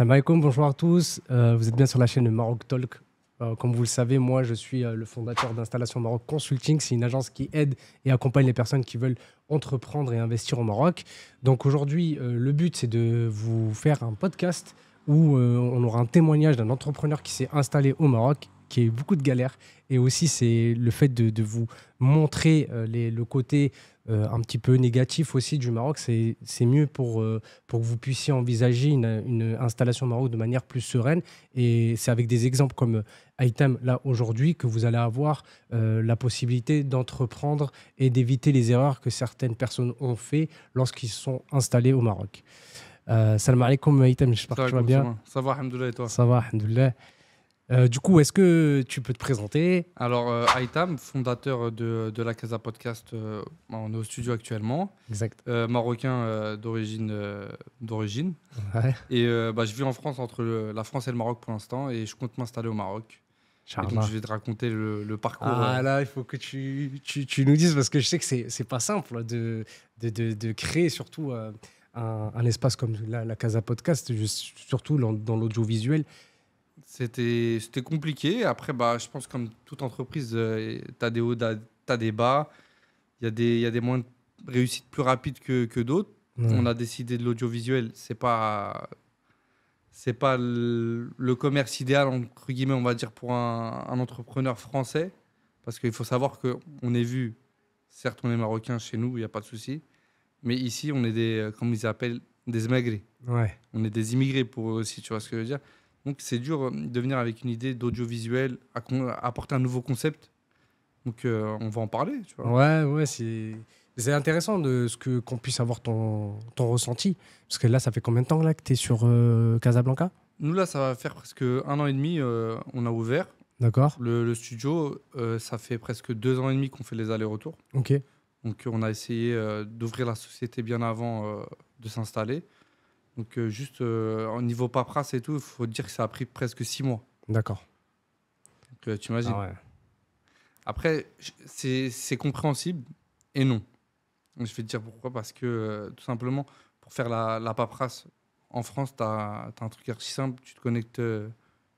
Salam alaikum, bonjour à tous. Vous êtes bien sur la chaîne Maroc Talk. Comme vous le savez, moi, je suis le fondateur d'Installation Maroc Consulting. C'est une agence qui aide et accompagne les personnes qui veulent entreprendre et investir au Maroc. Donc aujourd'hui, le but, c'est de vous faire un podcast où on aura un témoignage d'un entrepreneur qui s'est installé au Maroc, qui a eu beaucoup de galères. Et aussi, c'est le fait de vous montrer le côté un petit peu négatif aussi du Maroc. C'est mieux pour que vous puissiez envisager une installation au Maroc de manière plus sereine. Et c'est avec des exemples comme Aitam, là, aujourd'hui, que vous allez avoir la possibilité d'entreprendre et d'éviter les erreurs que certaines personnes ont fait lorsqu'ils sont installés au Maroc. Salam alaikum, Aitam, j'espère que tu vas bien. Ça va, alhamdoulilah, et toi? Ça va, alhamdoulilah. Du coup, est-ce que tu peux te présenter? Alors, Aitam, fondateur de la Casa Podcast, on est au studio actuellement. Exact. Marocain d'origine. Ouais. Et je vis en France, entre la France et le Maroc pour l'instant, et je compte m'installer au Maroc. Et donc, je vais te raconter le parcours. Ah là, il faut que tu nous dises, parce que je sais que c'est pas simple là, de créer surtout un espace comme la Casa Podcast, surtout dans l'audiovisuel. C'était compliqué. Après, je pense comme toute entreprise, tu as des hauts, tu as des bas. Il y a des moyens de réussite plus rapides que d'autres. On a décidé de l'audiovisuel. C'est pas le commerce idéal, entre guillemets, on va dire, pour un entrepreneur français. Parce qu'il faut savoir qu'on est vu, certes, on est marocain chez nous, il n'y a pas de souci. Mais ici, on est comme ils appellent, des émigrés. Ouais. On est des immigrés pour eux aussi, tu vois ce que je veux dire. Donc, c'est dur de venir avec une idée d'audiovisuel, apporter un nouveau concept. Donc, on va en parler, tu vois. Ouais, c'est intéressant qu'on puisse avoir ton ressenti. Parce que là, ça fait combien de temps là, que tu es sur Casablanca? Nous, là, ça va faire presque 1 an et demi, on a ouvert. D'accord. Le studio, ça fait presque 2 ans et demi qu'on fait les allers-retours. Ok. Donc, on a essayé d'ouvrir la société bien avant de s'installer. Donc, juste au niveau paperasse et tout, il faut dire que ça a pris presque 6 mois. D'accord. Donc, tu imagines. Ah ouais. Après, c'est compréhensible et non. Je vais te dire pourquoi. Parce que, tout simplement, pour faire la paperasse en France, tu as un truc archi simple. Tu te connectes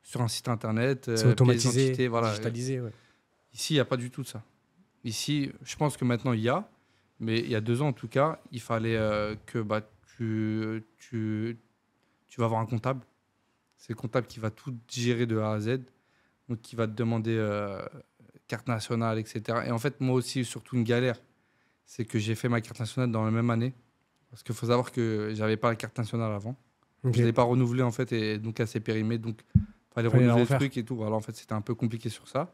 sur un site internet. C'est automatisé, digitalisé. Ouais. Ici, il n'y a pas du tout de ça. Ici, je pense que maintenant, il y a. Mais il y a 2 ans, en tout cas, il fallait que tu vas avoir un comptable. C'est le comptable qui va tout gérer de A à Z. Donc, qui va te demander carte nationale, etc. Et en fait, moi aussi, surtout une galère, c'est que j'ai fait ma carte nationale dans la même année. Parce qu'il faut savoir que je n'avais pas la carte nationale avant. Okay. Je ne l'ai pas renouvelée, en fait, et donc elle s'est périmée. Donc, il fallait renouveler le truc et tout. Voilà, en fait, c'était un peu compliqué sur ça.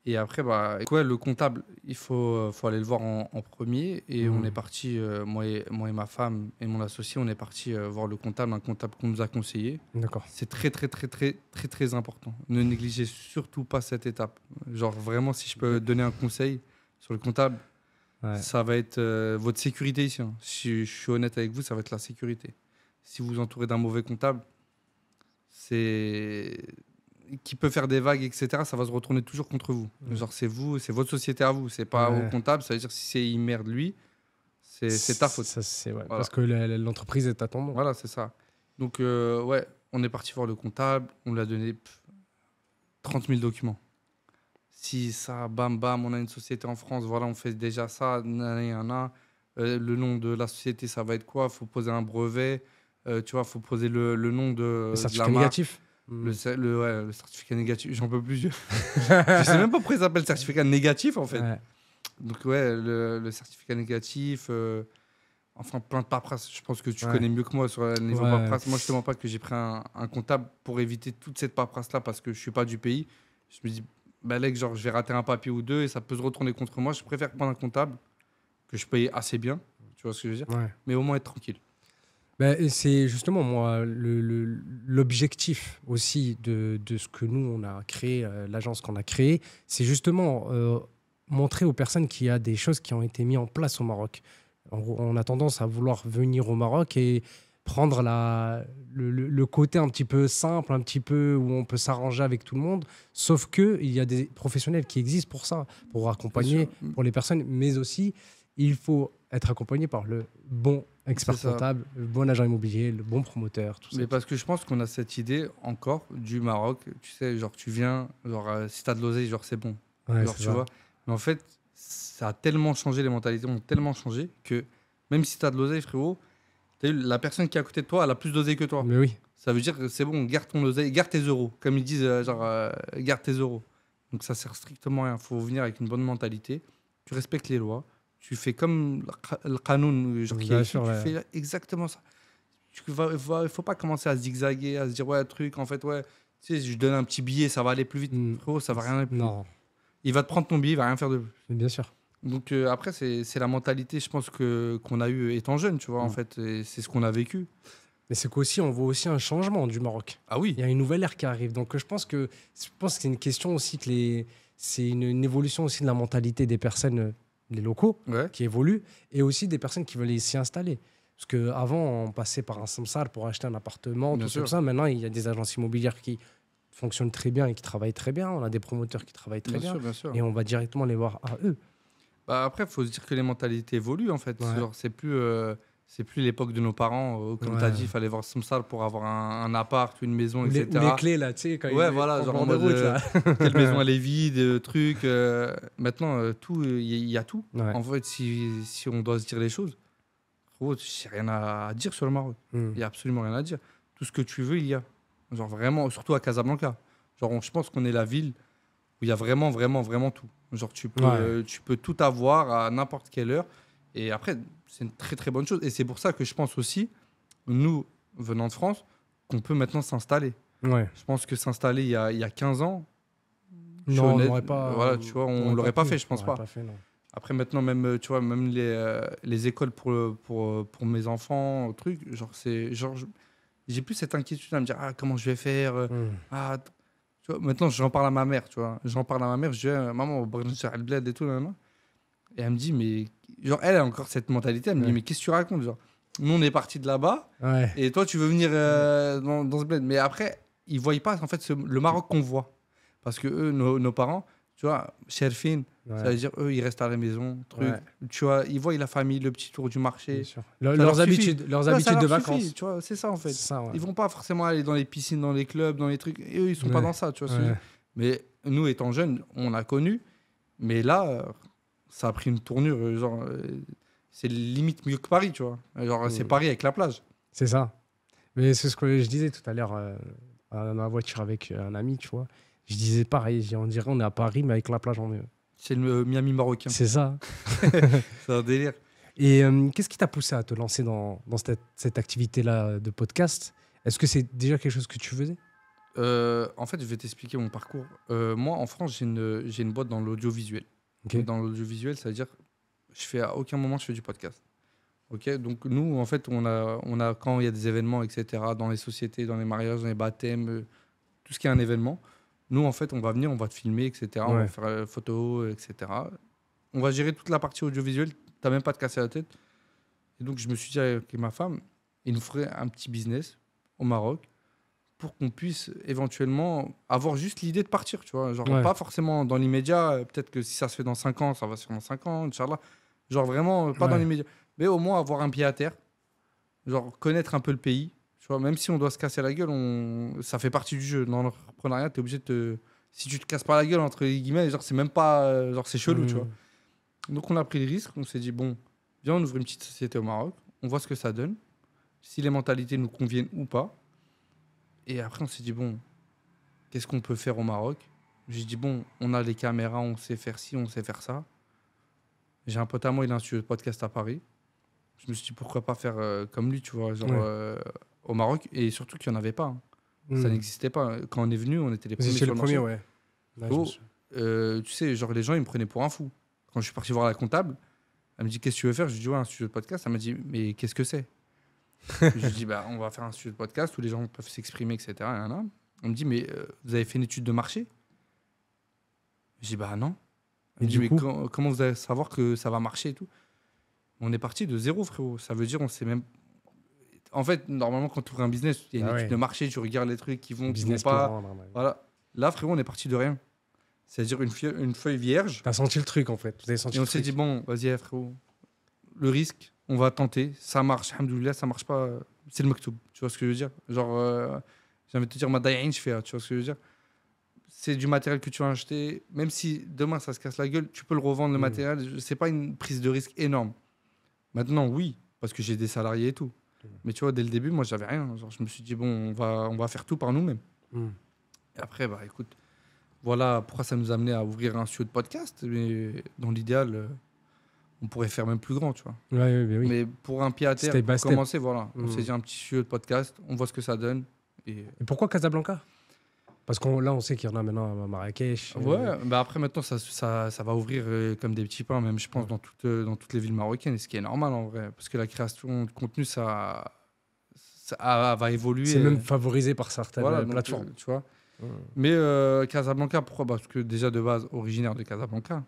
Et après, le comptable, il faut aller le voir en premier. Et on est parti, moi et ma femme et mon associé, on est parti voir un comptable qu'on nous a conseillé. D'accord. C'est très, très, très, très, très, très important. Ne négligez surtout pas cette étape. Genre, vraiment, si je peux donner un conseil sur le comptable, ça va être votre sécurité ici. Hein. Si je suis honnête avec vous, ça va être la sécurité. Si vous vous entourez d'un mauvais comptable, qui peut faire des vagues, etc., ça va se retourner toujours contre vous. Genre, c'est votre société à vous, c'est pas au comptable. Ça veut dire si il merde lui, c'est ta faute. Voilà. Parce que l'entreprise est à ton nom. Voilà, c'est ça. Donc, on est parti voir le comptable, on lui a donné 30 000 documents. Si ça, bam, bam, on a une société en France, voilà, on fait déjà ça, le nom de la société, ça va être quoi? Il faut poser un brevet, tu vois, il faut poser le nom de certificat de la marque. négatif. Le certificat négatif, j'en peux plus. Je sais même pas pourquoi ça s'appelle certificat négatif en fait. Ouais. Donc le certificat négatif, enfin plein de paperasse. Je pense que tu connais mieux que moi sur le niveau paperasse. Moi je te mens pas que j'ai pris un comptable pour éviter toute cette paperasse là parce que je suis pas du pays. Je me dis, genre je vais rater un papier ou deux et ça peut se retourner contre moi. Je préfère prendre un comptable que je paye assez bien, tu vois ce que je veux dire, mais au moins être tranquille. C'est justement, moi, l'objectif aussi de ce que nous, on a créé, l'agence qu'on a créée, c'est justement montrer aux personnes qu'il y a des choses qui ont été mises en place au Maroc. On a tendance à vouloir venir au Maroc et prendre le côté un petit peu simple, un petit peu où on peut s'arranger avec tout le monde, sauf qu'il y a des professionnels qui existent pour ça, pour accompagner, pour les personnes, mais aussi il faut être accompagné par le bon expert C'est ça. comptable, le bon agent immobilier, le bon promoteur, tout ça. Mais parce que je pense qu'on a cette idée encore du Maroc. Tu sais, genre, tu viens, genre, si t'as de l'oseille, genre, c'est bon. Ouais, Genre, c'est tu ça. vois. Mais en fait, ça a tellement changé, les mentalités ont tellement changé que même si t'as de l'oseille, frérot, t'as eu la personne qui est à côté de toi, elle a plus d'oseille que toi. Mais oui, Ça veut dire que c'est bon, garde ton oseille, garde tes euros. Comme ils disent, garde tes euros. Donc ça sert strictement à rien. Il faut venir avec une bonne mentalité. Tu respectes les lois. Tu fais comme le qanoun, genre, qui Bien est sûr, écrit, ouais. tu fais exactement ça. Il faut pas commencer à zigzaguer, à se dire, ouais, truc, en fait, ouais, tu sais, je donne un petit billet, ça va aller plus vite. Mm. Frérot, ça va rien aller plus vite. Non, Il va te prendre ton billet, il va rien faire de plus. mais bien sûr. Donc après, c'est la mentalité, je pense, qu'on a eu étant jeune, tu vois, en fait. Et c'est ce qu'on a vécu. Mais c'est qu'aussi, on voit aussi un changement du Maroc. Ah oui. Il y a une nouvelle ère qui arrive. Donc, je pense que c'est une question aussi c'est une évolution aussi de la mentalité des personnes, les locaux, Ouais. qui évoluent, et aussi des personnes qui veulent s'y installer. Parce qu'avant, on passait par un samsar pour acheter un appartement, Bien tout sûr. comme ça. Maintenant, il y a des agences immobilières qui fonctionnent très bien et qui travaillent très bien. On a des promoteurs qui travaillent très bien. Bien sûr. Et on va directement les voir à eux. Bah après, il faut se dire que les mentalités évoluent, en fait. Ouais. Genre, c'est plus l'époque de nos parents. Comme tu as Ouais. dit, il fallait voir Samsar pour avoir un appart, une maison, Ou les etc. clés, là, tu sais, quand Ouais, ils voilà, en genre bord en de mode, route, là. Quelle maison elle est vide, truc. Maintenant, tout, il y a tout. Ouais. En fait, si on doit se dire les choses, gros, j'ai rien à dire sur le Maroc. Mm. Il n'y a absolument rien à dire. Tout ce que tu veux, il y a. Genre vraiment, surtout à Casablanca. Genre, je pense qu'on est la ville où il y a vraiment, vraiment, vraiment tout. Genre, tu peux tout avoir à n'importe quelle heure. Et après, c'est une très, très bonne chose. Et c'est pour ça que je pense aussi, nous, venant de France, qu'on peut maintenant s'installer. Ouais. Je pense que s'installer il y a 15 ans, je suis Non, on honnête, n'aurait pas. voilà, tu vois, on l'aurait pas fait, je pense On l'aurait pas. fait, non. Après, maintenant, même, tu vois, même les écoles pour mes enfants, truc, genre, j'ai plus cette inquiétude à me dire, ah, comment je vais faire Mm. ah, tu vois, maintenant, j'en parle à ma mère, tu vois. J'en parle à ma mère, je dis, maman, on va sur le bled et tout, là, là. Et elle me dit, mais. Genre, elle a encore cette mentalité, elle me dit, Ouais. mais qu'est-ce que tu racontes, genre. Nous, on est partis de là-bas, Ouais. et toi, tu veux venir dans ce bled. Mais après, ils ne voient pas, en fait, le Maroc qu'on voit. Parce que eux, nos parents, tu vois, Sherfine, ça veut Ouais. dire, eux, ils restent à la maison, truc. Ouais. Tu vois, ils voient la famille, le petit tour du marché. Bien sûr. Ça Leurs leur suffit. habitudes, leurs Ouais, ça habitudes de leur suffit, vacances. tu vois, c'est ça, en fait. C'est ça, ouais. Ils vont pas forcément aller dans les piscines, dans les clubs, dans les trucs. Et eux, ils sont pas Ouais. dans ça, tu vois. ce que je veux Ouais. dire. Mais nous, étant jeunes, on a connu. Mais là, ça a pris une tournure. Genre, c'est limite mieux que Paris, tu vois. Genre, c'est Paris avec la plage. C'est ça. Mais c'est ce que je disais tout à l'heure dans la voiture avec un ami, tu vois. Je disais pareil, on dirait on est à Paris, mais avec la plage en mieux. C'est le Miami marocain. C'est ça. C'est un délire. Et qu'est-ce qui t'a poussé à te lancer dans cette activité-là de podcast? Est-ce que c'est déjà quelque chose que tu faisais? En fait, je vais t'expliquer mon parcours. Moi, en France, j'ai une boîte dans l'audiovisuel. Ok. Dans l'audiovisuel, ça veut dire à aucun moment je fais du podcast. Ok, donc nous, en fait, on a quand il y a des événements, etc., dans les sociétés, dans les mariages, dans les baptêmes, tout ce qui est un événement, nous, en fait, on va venir, on va te filmer, etc., on va Ouais. faire photos, etc. On va gérer toute la partie audiovisuelle, t'as même pas à te casser la tête. Et donc, je me suis dit avec ma femme, il nous ferait un petit business au Maroc pour qu'on puisse éventuellement avoir juste l'idée de partir, tu vois. Genre, Ouais. pas forcément dans l'immédiat, peut-être que si ça se fait dans 5 ans, ça va se faire dans 5 ans, Inch'Allah. Genre, vraiment, pas dans Ouais. l'immédiat. Mais au moins avoir un pied à terre, genre connaître un peu le pays, tu vois. Même si on doit se casser la gueule, ça fait partie du jeu. Dans l'entrepreneuriat, t'es obligé de si tu te casses pas la gueule, entre guillemets, genre, c'est même pas. Genre, c'est chelou, tu vois. Donc, on a pris le risque, on s'est dit, bon, viens, on ouvre une petite société au Maroc, on voit ce que ça donne, si les mentalités nous conviennent ou pas. Et après, on s'est dit, bon, qu'est-ce qu'on peut faire au Maroc? J'ai dit, bon, on a les caméras, on sait faire ci, on sait faire ça. J'ai un pote à moi, il a un studio de podcast à Paris. Je me suis dit, pourquoi pas faire comme lui, tu vois, genre au Maroc. Et surtout qu'il n'y en avait pas. Ça n'existait pas. Quand on est venu, on était les premiers C'était sur le le premier, marché. ouais. Oh, tu sais, genre les gens, ils me prenaient pour un fou. Quand je suis parti voir la comptable, elle me dit, qu'est-ce que tu veux faire? Je lui dis, ouais, un studio de podcast. Elle m'a dit, mais qu'est-ce que c'est? Je lui dis, bah, on va faire un studio de podcast où les gens peuvent s'exprimer, etc. Elle me dit, mais vous avez fait une étude de marché? Je dis, bah non. Elle me dit, mais comment vous allez savoir que ça va marcher et tout? On est parti de zéro, frérot. Ça veut dire, on sait même. En fait, normalement, quand tu ouvres un business, il y a une étude de marché, tu regardes les trucs qui vont pas. Voilà. Là, frérot, on est parti de rien. C'est-à-dire une feuille vierge. T'as senti le truc, en fait. Vous avez senti Et on le s'est truc. dit, bon, vas-y, frérot, le risque, on va tenter. Ça marche, alhamdoulilah, ça marche pas. C'est le maktoub. Tu vois ce que je veux dire? Genre, j'ai envie de te dire, ma daïn, je fais. Tu vois ce que je veux dire? C'est du matériel que tu vas acheter. Même si demain, ça se casse la gueule, tu peux le revendre, le matériel. C'est pas une prise de risque énorme. Maintenant, oui, parce que j'ai des salariés et tout. Mais tu vois, dès le début, moi, j'avais rien. Genre, je me suis dit, bon, on va faire tout par nous-mêmes. Et après, bah, écoute, voilà pourquoi ça nous a amené à ouvrir un studio de podcast. Mais dans l'idéal, on pourrait faire même plus grand, tu vois. Oui. Mais pour un pied à terre, Step by pour step. commencer, voilà. On s'est dit un petit studio de podcast, on voit ce que ça donne. Et Et pourquoi Casablanca? Parce que là, on sait qu'il y en a maintenant à Marrakech. ouais, bah après maintenant ça va ouvrir comme des petits pains, même je pense dans toutes les villes marocaines, ce qui est normal en vrai, parce que la création de contenu va évoluer. C'est même favorisé par certaines Voilà, donc, plateformes. tu vois. Mais Casablanca, pourquoi? Parce que déjà de base originaire de Casablanca,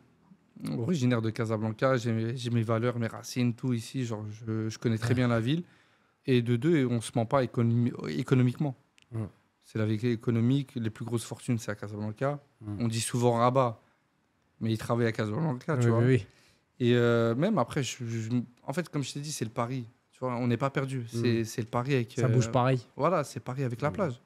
j'ai mes valeurs, mes racines, tout ici, genre je connais très bien la ville, et de deux, on se ment pas économiquement. C'est la vérité économique. Les plus grosses fortunes, c'est à Casablanca. On dit souvent Rabat, mais ils travaillent à Casablanca, tu vois. Oui. Et même après, en fait, comme je t'ai dit, c'est le pari. Tu vois, on n'est pas perdu. C'est le pari avec. Ça bouge pareil. Voilà, c'est pareil avec la plage.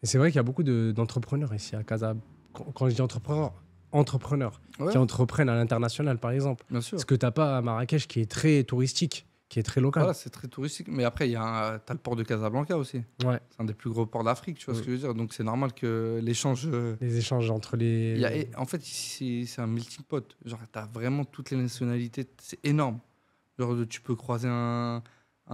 Et c'est vrai qu'il y a beaucoup d'entrepreneurs ici à Casablanca. Quand je dis entrepreneurs qui entreprennent à l'international, par exemple. Bien sûr. Ce que tu n'as pas à Marrakech, qui est très touristique, qui est très local. Voilà, c'est très touristique. Mais après, t'as le port de Casablanca aussi. Ouais. C'est un des plus gros ports d'Afrique, tu vois ce que je veux dire. Donc c'est normal que l'échange. Les échanges entre les. En fait, ici, c'est un melting pot. Genre, t'as vraiment toutes les nationalités. C'est énorme. Genre, tu peux croiser un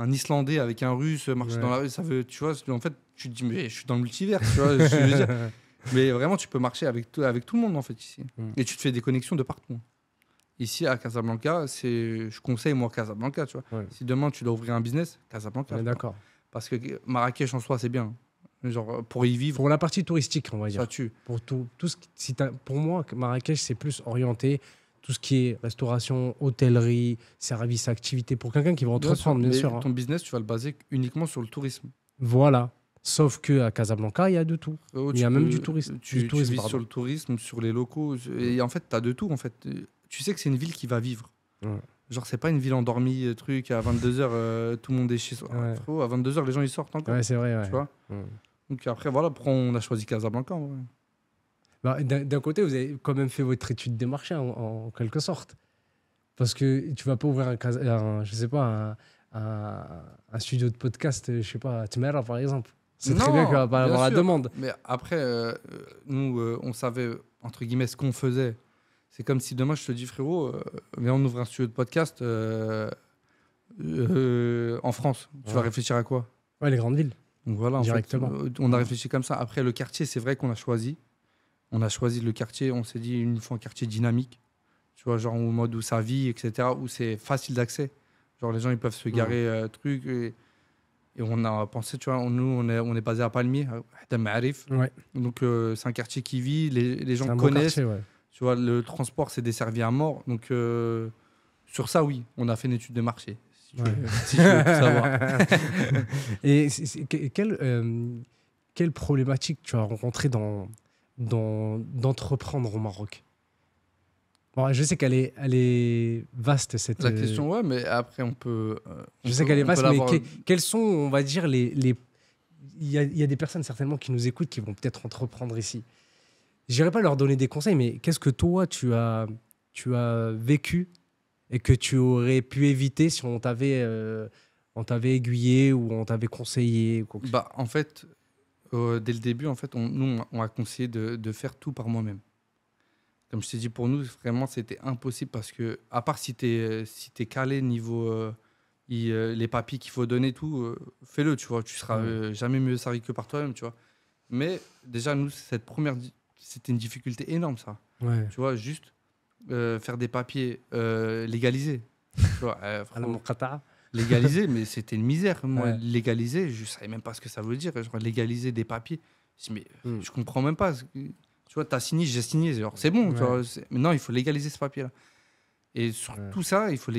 Islandais avec un Russe, marcher dans la rue. Ça veut, tu vois, en fait, tu te dis, mais je suis dans le multivers, tu vois. Je veux dire. Mais vraiment, tu peux marcher avec tout le monde, en fait, ici. Et tu te fais des connexions de partout. Ici, à Casablanca, je conseille, moi, Casablanca, tu vois. Si demain, tu dois ouvrir un business, Casablanca. D'accord. Parce que Marrakech, en soi, c'est bien. Genre, pour y vivre. Pour la partie touristique, on va dire. Ça tue. Pour pour moi, Marrakech, c'est plus orienté tout ce qui est restauration, hôtellerie, services, activités. Pour quelqu'un qui va entreprendre, bien sûr. Ton business, tu vas le baser uniquement sur le tourisme. Voilà. Sauf qu'à Casablanca, il y a de tout. Il y a même du tourisme. Tu vis sur le tourisme, sur les locaux. Et en fait, tu as de tout. En fait. Tu sais que c'est une ville qui va vivre. Genre, c'est pas une ville endormie, truc, à 22h, tout le monde est chez soi. Frérot, à 22h, les gens, ils sortent encore. Ouais, c'est vrai. Tu vois. Donc après, voilà pourquoi on a choisi Casablanca. En vrai. Bah, d'un côté, vous avez quand même fait votre étude des marchés, en quelque sorte. Parce que tu vas pas ouvrir je sais pas, un studio de podcast, je sais pas, à Tmera, par exemple. C'est très bien qu'il va pas avoir la demande. Mais après, nous, on savait, entre guillemets, ce qu'on faisait. C'est comme si demain, je te dis, frérot, viens, on ouvre un studio de podcast en France. Tu vas réfléchir à quoi? Ouais, les grandes villes. Donc voilà, directement. En fait, on a réfléchi comme ça. Après, le quartier, c'est vrai qu'on a choisi. On a choisi le quartier, on s'est dit, une fois un quartier dynamique. Tu vois, genre au mode où ça vit, etc., où c'est facile d'accès. Genre, les gens, ils peuvent se garer, truc. Et on a pensé, tu vois, nous, on est basé à Palmier, à Marif. Ouais. Donc, c'est un quartier qui vit, les gens C'est un connaissent. Bon quartier, ouais. Tu vois, le transport, c'est desservi à mort. Donc, sur ça, oui, on a fait une étude de marché. Si tu veux tout savoir. Et quelle problématique tu as rencontrée d'entreprendre au Maroc? Bon, je sais qu'elle est vaste, cette... La question, ouais, mais après, on peut... je sais qu'elle est vaste, mais quels sont, on va dire, il y a des personnes certainement qui nous écoutent qui vont peut-être entreprendre ici. Je n'irai pas leur donner des conseils, mais qu'est-ce que toi, tu as vécu et que tu aurais pu éviter si on t'avait aiguillé ou on t'avait conseillé Bah, en fait, dès le début, en fait, on a conseillé de faire tout par moi-même. Comme je t'ai dit, pour nous, vraiment, c'était impossible parce que, à part si t'es calé niveau les papiers qu'il faut donner, tout, fais-le, tu vois. Tu seras jamais mieux servi que par toi-même, tu vois. Mais déjà, nous, c'était une difficulté énorme, ça. Ouais. Tu vois, juste faire des papiers légalisés. Tu vois, légaliser, mais c'était une misère. Moi, légaliser, je savais même pas ce que ça veut dire. Genre, légaliser des papiers. Je dis, mais je comprends même pas. Tu vois, t'as signé, j'ai signé. Genre, c'est bon. Tu vois, maintenant, il faut légaliser ce papier-là. Et sur tout ça, il faut...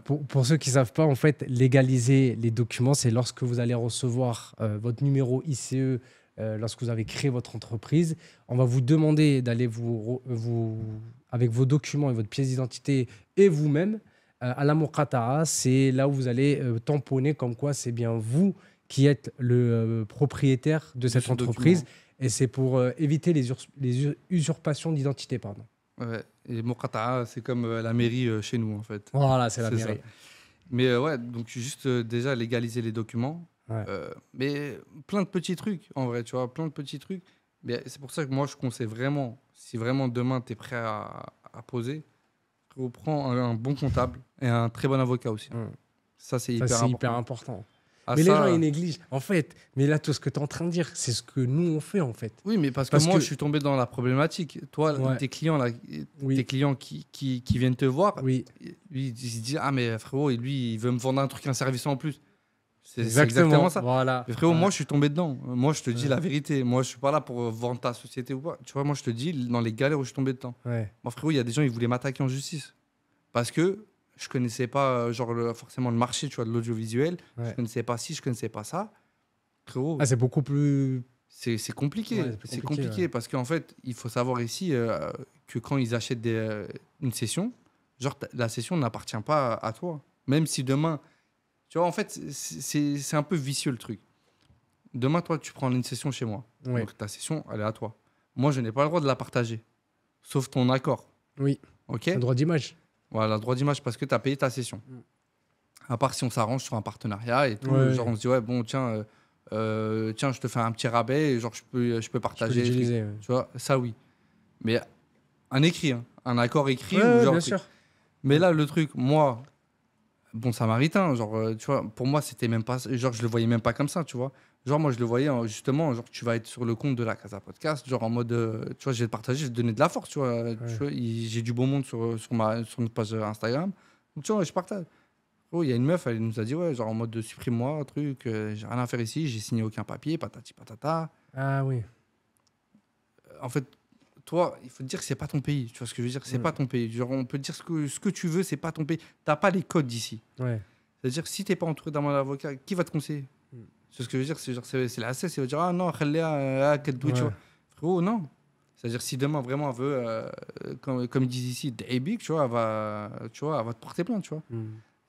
Pour ceux qui ne savent pas, en fait, légaliser les documents, c'est lorsque vous allez recevoir votre numéro ICE, lorsque vous avez créé votre entreprise. On va vous demander d'aller avec vos documents et votre pièce d'identité et vous-même, À la muqata'a, c'est là où vous allez tamponner comme quoi c'est bien vous qui êtes le propriétaire de cette ce entreprise. document. Et c'est pour éviter les usurpations d'identité. Pardon. Ouais. Et Muqata'a, c'est comme la mairie chez nous, en fait. Voilà, c'est la C'est ça. mairie. Mais ouais, donc juste déjà légaliser les documents. Ouais. Mais plein de petits trucs, en vrai, tu vois, plein de petits trucs. Mais c'est pour ça que moi, je conseille vraiment, si vraiment demain, tu es prêt à poser, prends un bon comptable et un très bon avocat aussi. Ça, c'est Ça, hyper c'est important. hyper important. Ah, Mais ça, les gens, ils négligent. En fait, mais là, tout ce que tu es en train de dire, c'est ce que nous, on fait, en fait. Oui, mais parce Parce que moi, que- je suis tombé dans la problématique. Toi, Ouais. tes clients, là, Oui. tes clients qui viennent te voir, Oui, lui, ils se disent, ah, mais frérot, lui, il veut me vendre un truc, un service en plus. C'est exactement. exactement ça. Voilà. Mais frérot, Ouais. moi, je suis tombé dedans. Moi, je te dis Ouais. la vérité. Moi, je suis pas là pour vendre ta société ou pas. Tu vois, moi, je te dis, dans les galères où je suis tombé dedans. Ouais. Moi, frérot, il y a des gens, ils voulaient m'attaquer en justice. Parce que je connaissais pas, genre, forcément le marché, tu vois, de l'audiovisuel. Ouais. Je connaissais pas ci, je connaissais pas ça. Frérot, Ah, c'est beaucoup plus. c'est compliqué. Ouais, C'est compliqué parce qu'en fait, il faut savoir ici que quand ils achètent une session, genre, la session n'appartient pas à toi. Même si demain, tu vois, en fait, c'est un peu vicieux le truc. Demain, toi, tu prends une session chez moi. Ouais. Donc, ta session, elle est à toi. Moi, je n'ai pas le droit de la partager. Sauf ton accord. Oui. OK? Un droit d'image. Voilà, droit d'image parce que tu as payé ta session. À part si on s'arrange sur un partenariat et tout. Ouais. Genre, on se dit, ouais, bon, tiens, tiens, je te fais un petit rabais et genre, je peux Tu peux partager. l'utiliser. Ouais. Tu vois, ça, oui. Mais un écrit, hein, un accord écrit. Ouais, ou ouais, genre, bien sûr. Mais là, le truc, moi, bon samaritain, genre, tu vois, pour moi, c'était même pas. Genre, je le voyais même pas comme ça, tu vois. Genre, moi, je le voyais justement, genre, tu vas être sur le compte de la Casa Podcast, genre en mode, tu vois, je vais te partager, je vais te donner de la force, tu vois. Tu vois, j'ai du beau monde sur notre page Instagram. Donc, tu vois, je partage. Oh, il y a une meuf, elle nous a dit, ouais, genre en mode de supprime-moi, un truc, j'ai rien à faire ici, j'ai signé aucun papier, patati patata. Ah oui. En fait, toi, il faut te dire que c'est pas ton pays, tu vois ce que je veux dire, c'est pas ton pays. Genre, on peut te dire ce que tu veux, c'est pas ton pays. T'as pas les codes d'ici. Ouais. C'est-à-dire, si t'es pas entouré d'un bon avocat, qui va te conseiller? C'est ce que je veux dire, c'est la CES, il va dire, ah non, khalléha, kadou, tu vois. Frérot, non. C'est-à-dire, si demain, vraiment, elle veut, comme ils disent ici, d'Abic, tu vois, elle va te porter plainte, tu vois.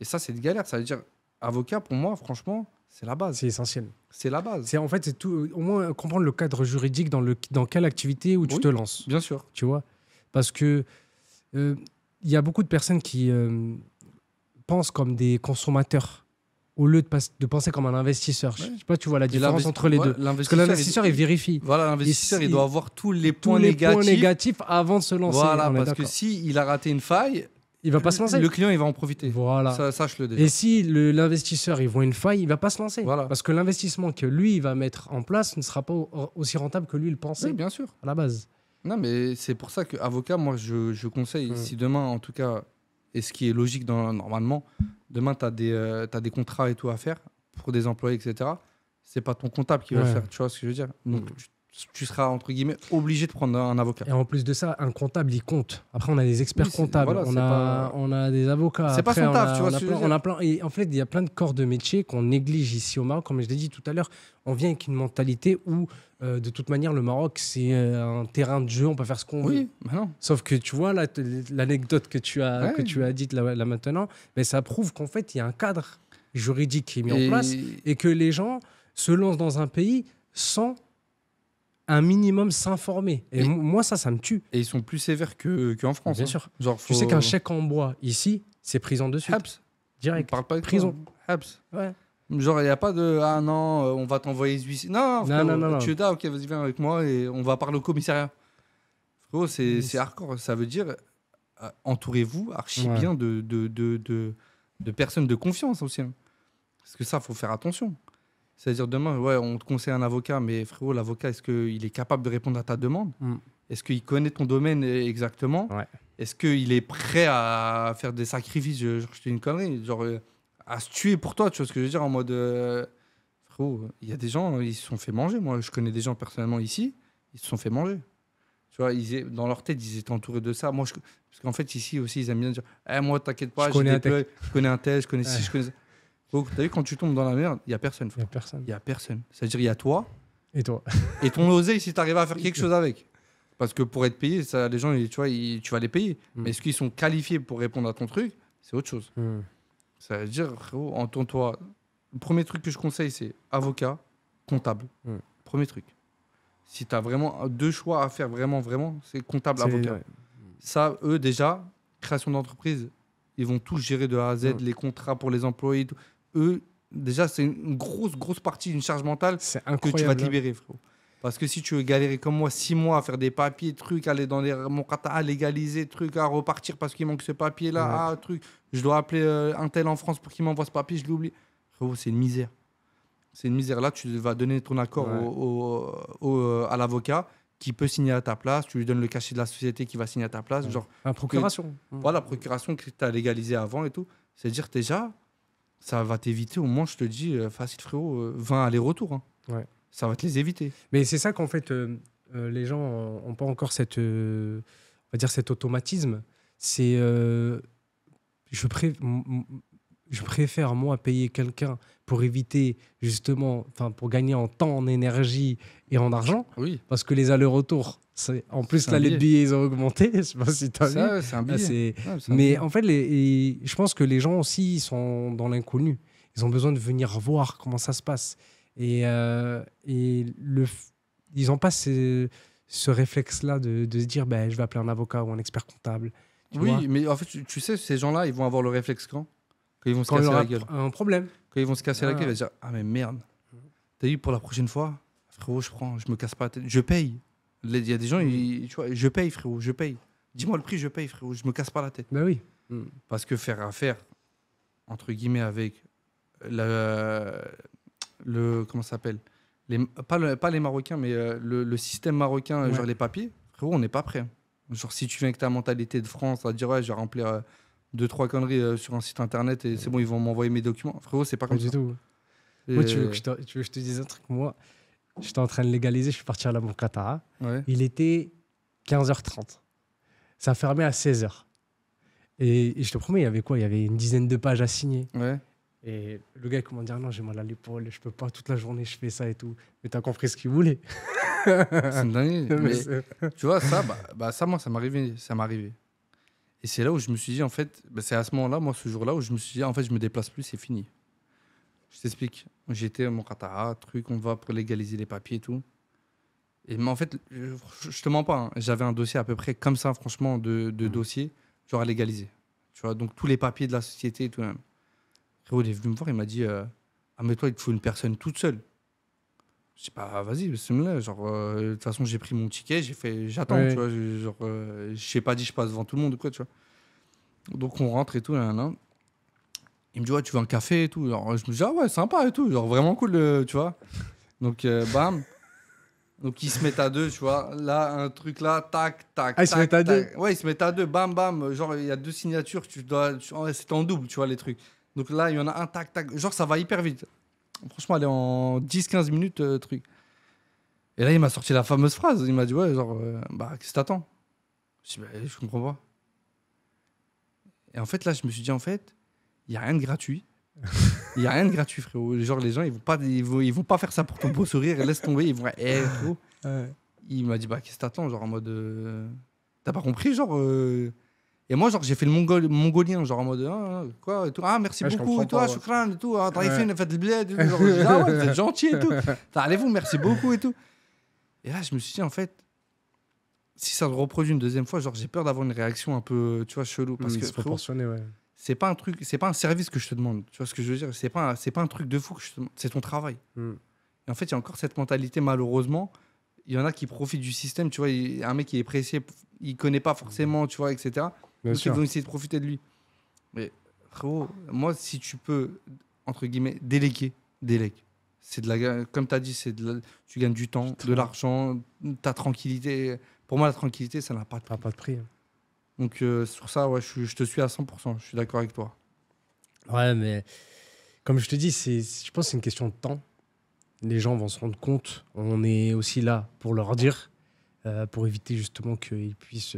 Et ça, c'est une galère. Ça veut dire, avocat, pour moi, franchement, c'est la base. C'est essentiel. C'est la base. En fait, c'est tout. Au moins, comprendre le cadre juridique dans quelle activité où tu te lances. Bien sûr. Tu vois. Parce que il y a beaucoup de personnes qui pensent comme des consommateurs au lieu de penser comme un investisseur. Je sais pas, tu vois la différence entre les deux. Parce que l'investisseur, il vérifie. Voilà, l'investisseur, il doit avoir tous les tous points les négatifs. points négatifs avant de se lancer. Voilà, On est parce que d'accord. s'il a raté une faille, il va pas se lancer. le client, il va en profiter. Voilà. Ça, sache-le déjà. Et si l'investisseur il voit une faille, il va pas se lancer. Voilà. Parce que l'investissement que lui il va mettre en place ne sera pas aussi rentable que lui le pensait Oui, bien sûr. à la base. Non, mais c'est pour ça qu'avocat, moi, je conseille, si demain, en tout cas, et ce qui est logique normalement, demain, tu as des contrats et tout à faire pour des employés, etc. C'est pas ton comptable qui va le faire, tu vois ce que je veux dire. Donc, tu seras, entre guillemets, obligé de prendre un avocat. Et en plus de ça, un comptable, il compte. Après, on a des experts comptables, voilà, on a des avocats. C'est pas son taf, tu vois ce que je veux dire. On a plein, et en fait, il y a plein de corps de métier qu'on néglige ici au Maroc. Comme je l'ai dit tout à l'heure, on vient avec une mentalité où, de toute manière, le Maroc, c'est un terrain de jeu, on peut faire ce qu'on veut. Oui, mais non. Sauf que tu vois, l'anecdote que tu as dite là maintenant, mais ça prouve qu'en fait, il y a un cadre juridique qui est mis en place et que les gens se lancent dans un pays sans un minimum s'informer. Et moi, ça me tue. Et ils sont plus sévères qu'en France. Bien sûr. Genre, Tu sais qu'un chèque en bois, ici, c'est prison de suite. Habs. Direct. On parle pas de prison. Habs. Ouais. Genre, il n'y a pas de « Ah non, on va t'envoyer ce huissier. » Non, frérot, non. tu es là, ok, vas-y, viens avec moi et on va parler au commissariat. Frérot, c'est hardcore. Ça veut dire, entourez-vous archi bien de personnes de confiance aussi. Hein. Parce que ça, il faut faire attention. C'est-à-dire, demain, ouais, on te conseille un avocat, mais frérot, l'avocat, est-ce qu'il est capable de répondre à ta demande? Est-ce qu'il connaît ton domaine exactement? Est-ce qu'il est prêt à faire des sacrifices? Je te dis une connerie. Genre, à se tuer pour toi, tu vois ce que je veux dire, en mode frérot, il y a des gens, ils se sont fait manger. Moi, je connais des gens personnellement ici, ils se sont fait manger. Tu vois, dans leur tête, ils étaient entourés de ça. Moi, parce qu'en fait, ici aussi, ils aiment bien dire moi, t'inquiète pas, je connais un tel, je connais ci, je connais ça. Donc, t'as vu, quand tu tombes dans la merde, il n'y a personne. Il n'y a personne. C'est-à-dire, il y a toi. Et toi. Et ton oseille, si tu arrives à faire quelque chose avec. Parce que pour être payé, ça, les gens, tu vois, tu vas les payer. Mais est-ce qu'ils sont qualifiés pour répondre à ton truc? c'est autre chose. Ça veut dire, frérot, entends-toi. Le premier truc que je conseille, c'est avocat, comptable. Premier truc. Si tu as vraiment 2 choix à faire, vraiment, c'est comptable, avocat. Ouais. Ça, eux, déjà, création d'entreprise, ils vont tout gérer de A à Z, les contrats pour les employés. Tout. Eux, déjà, c'est une grosse partie d'une charge mentale que tu vas te libérer, frérot. Parce que si tu veux galérer comme moi 6 mois à faire des papiers, trucs, aller dans mon kata, à légaliser, trucs, à repartir parce qu'il manque ce papier-là, truc, je dois appeler un tel en France pour qu'il m'envoie ce papier, je l'oublie. Frérot, c'est une misère. C'est une misère. Là, tu vas donner ton accord à l'avocat qui peut signer à ta place. Tu lui donnes le cachet de la société qui va signer à ta place. Genre, procuration. Voilà, procuration que tu as légalisée avant et tout. C'est-à-dire, déjà, ça va t'éviter, au moins, je te dis, facile, frérot, 20 allers-retours. Hein. Ouais. Ça va te les éviter. Mais c'est ça qu'en fait, les gens n'ont pas encore on va dire cet automatisme. C'est. Je préfère, moi, payer quelqu'un pour éviter, justement, pour gagner en temps, en énergie et en argent. Oui. Parce que les allers-retours, en plus, là, les billets, ils ont augmenté. Je ne sais pas si tu as vu. C'est un billet. Mais en fait, je pense que les gens aussi, ils sont dans l'inconnu. Ils ont besoin de venir voir comment ça se passe. Et ils n'ont pas ce réflexe-là de se dire je vais appeler un avocat ou un expert comptable. Oui, mais en fait, tu sais, ces gens-là, ils vont avoir le réflexe quand ils vont se casser la gueule. Un problème. Quand ils vont se casser la gueule, ils vont se dire ah mais merde. T'as vu, pour la prochaine fois, frérot, je me casse pas la tête, je paye. Il y a des gens, tu vois, je paye, frérot, je paye. Dis-moi le prix, je paye, frérot, je me casse pas la tête. Ben oui. Parce que faire affaire entre guillemets avec le comment ça s'appelle, pas les Marocains, mais le système marocain, genre les papiers, frérot, on n'est pas prêt. Genre, si tu viens avec ta mentalité de France, à dire ouais, je vais remplir 2-3 conneries sur un site internet et c'est bon, ils vont m'envoyer mes documents. Frérot, c'est pas comme ça. Du tout. Moi, tu veux que je te dise un truc? Moi, j'étais en train de légaliser, je suis parti à la Banque Qatar. Ouais. Il était 15h30. Ça fermait à 16h. Et je te promets, il y avait quoi? Il y avait une dizaine de pages à signer. Ouais. Et le gars, comment dire, non, j'ai mal à l'épaule, je peux pas, toute la journée, je fais ça et tout. Mais t'as compris ce qu'il voulait. C'est une dinguerie. Mais tu vois, ça, ça, moi, ça m'est arrivé. Et c'est là où je me suis dit, en fait, c'est à ce moment-là, moi, ce jour-là, où je me suis dit, en fait, je me déplace plus, c'est fini. Je t'explique. J'étais à mon Qatar, on va pour légaliser les papiers et tout. Et mais en fait, je te mens pas, hein, j'avais un dossier à peu près comme ça, franchement, de dossiers, genre à légaliser. Tu vois, donc tous les papiers de la société et tout. Même. Frérot, il est venu me voir, il m'a dit ah, mais toi, il te faut une personne toute seule. Je dis pas, vas-y, là. Genre, de toute façon, j'ai pris mon ticket, j'attends, ouais. Tu vois. Genre, je sais pas dit, je passe devant tout le monde ou quoi, tu vois. Donc, on rentre et tout, là. Il me dit, ouais, tu veux un café et tout. Alors, je me dis, ah ouais, sympa et tout. Genre, vraiment cool, tu vois. Donc, bam. Donc, ils se mettent à 2, tu vois. Là, un truc là, tac, tac. Ah, ils se mettent à 2 ? Ouais, ils se mettent à 2, bam, bam. Genre, il y a 2 signatures, c'est en double, tu vois, les trucs. Donc là, il y en a un, tac, tac. Genre, ça va hyper vite. Franchement, elle est en 10-15 minutes, truc. Et là, il m'a sorti la fameuse phrase. Il m'a dit, ouais, genre, qu'est-ce que t'attends? Je dis, je comprends pas. Et en fait, là, je me suis dit, en fait, il n'y a rien de gratuit. Il n'y a rien de gratuit, frérot. Genre, les gens, ils vont pas faire ça pour ton beau sourire. Laisse tomber. Ils vont, frérot. Ouais. Il m'a dit, qu'est-ce que t'attends? Genre, en mode, t'as pas compris? Genre, et moi, genre, j'ai fait le mongolien, genre, en mode, quoi et tout. Ah, merci beaucoup, et tout, shukran, et tout. Taïfin, faites le bled. Genre, ah ouais, vous êtes gentil et tout. Allez-vous, merci beaucoup et tout. Et là, je me suis dit, en fait, si ça se reproduit une deuxième fois, genre, j'ai peur d'avoir une réaction un peu, tu vois, chelou. Parce que, c'est proportionné, ouais. C'est pas un truc, c'est pas un service que je te demande. Tu vois ce que je veux dire? C'est pas un truc de fou que je te demande. C'est ton travail. Et en fait, il y a encore cette mentalité, malheureusement. Il y en a qui profitent du système, tu vois. Un mec qui est pressé, il connaît pas forcément, tu vois, etc. Donc, ils vont essayer de profiter de lui. Mais frérot, moi, si tu peux, entre guillemets, délègue. C'est comme tu as dit, tu gagnes du temps, de l'argent, ta tranquillité. Pour moi, la tranquillité, ça n'a pas de prix. Pas de prix. Donc, sur ça, ouais, je te suis à 100%. Je suis d'accord avec toi. Ouais, mais comme je te dis, je pense que c'est une question de temps. Les gens vont se rendre compte. On est aussi là pour leur dire, pour éviter justement qu'ils puissent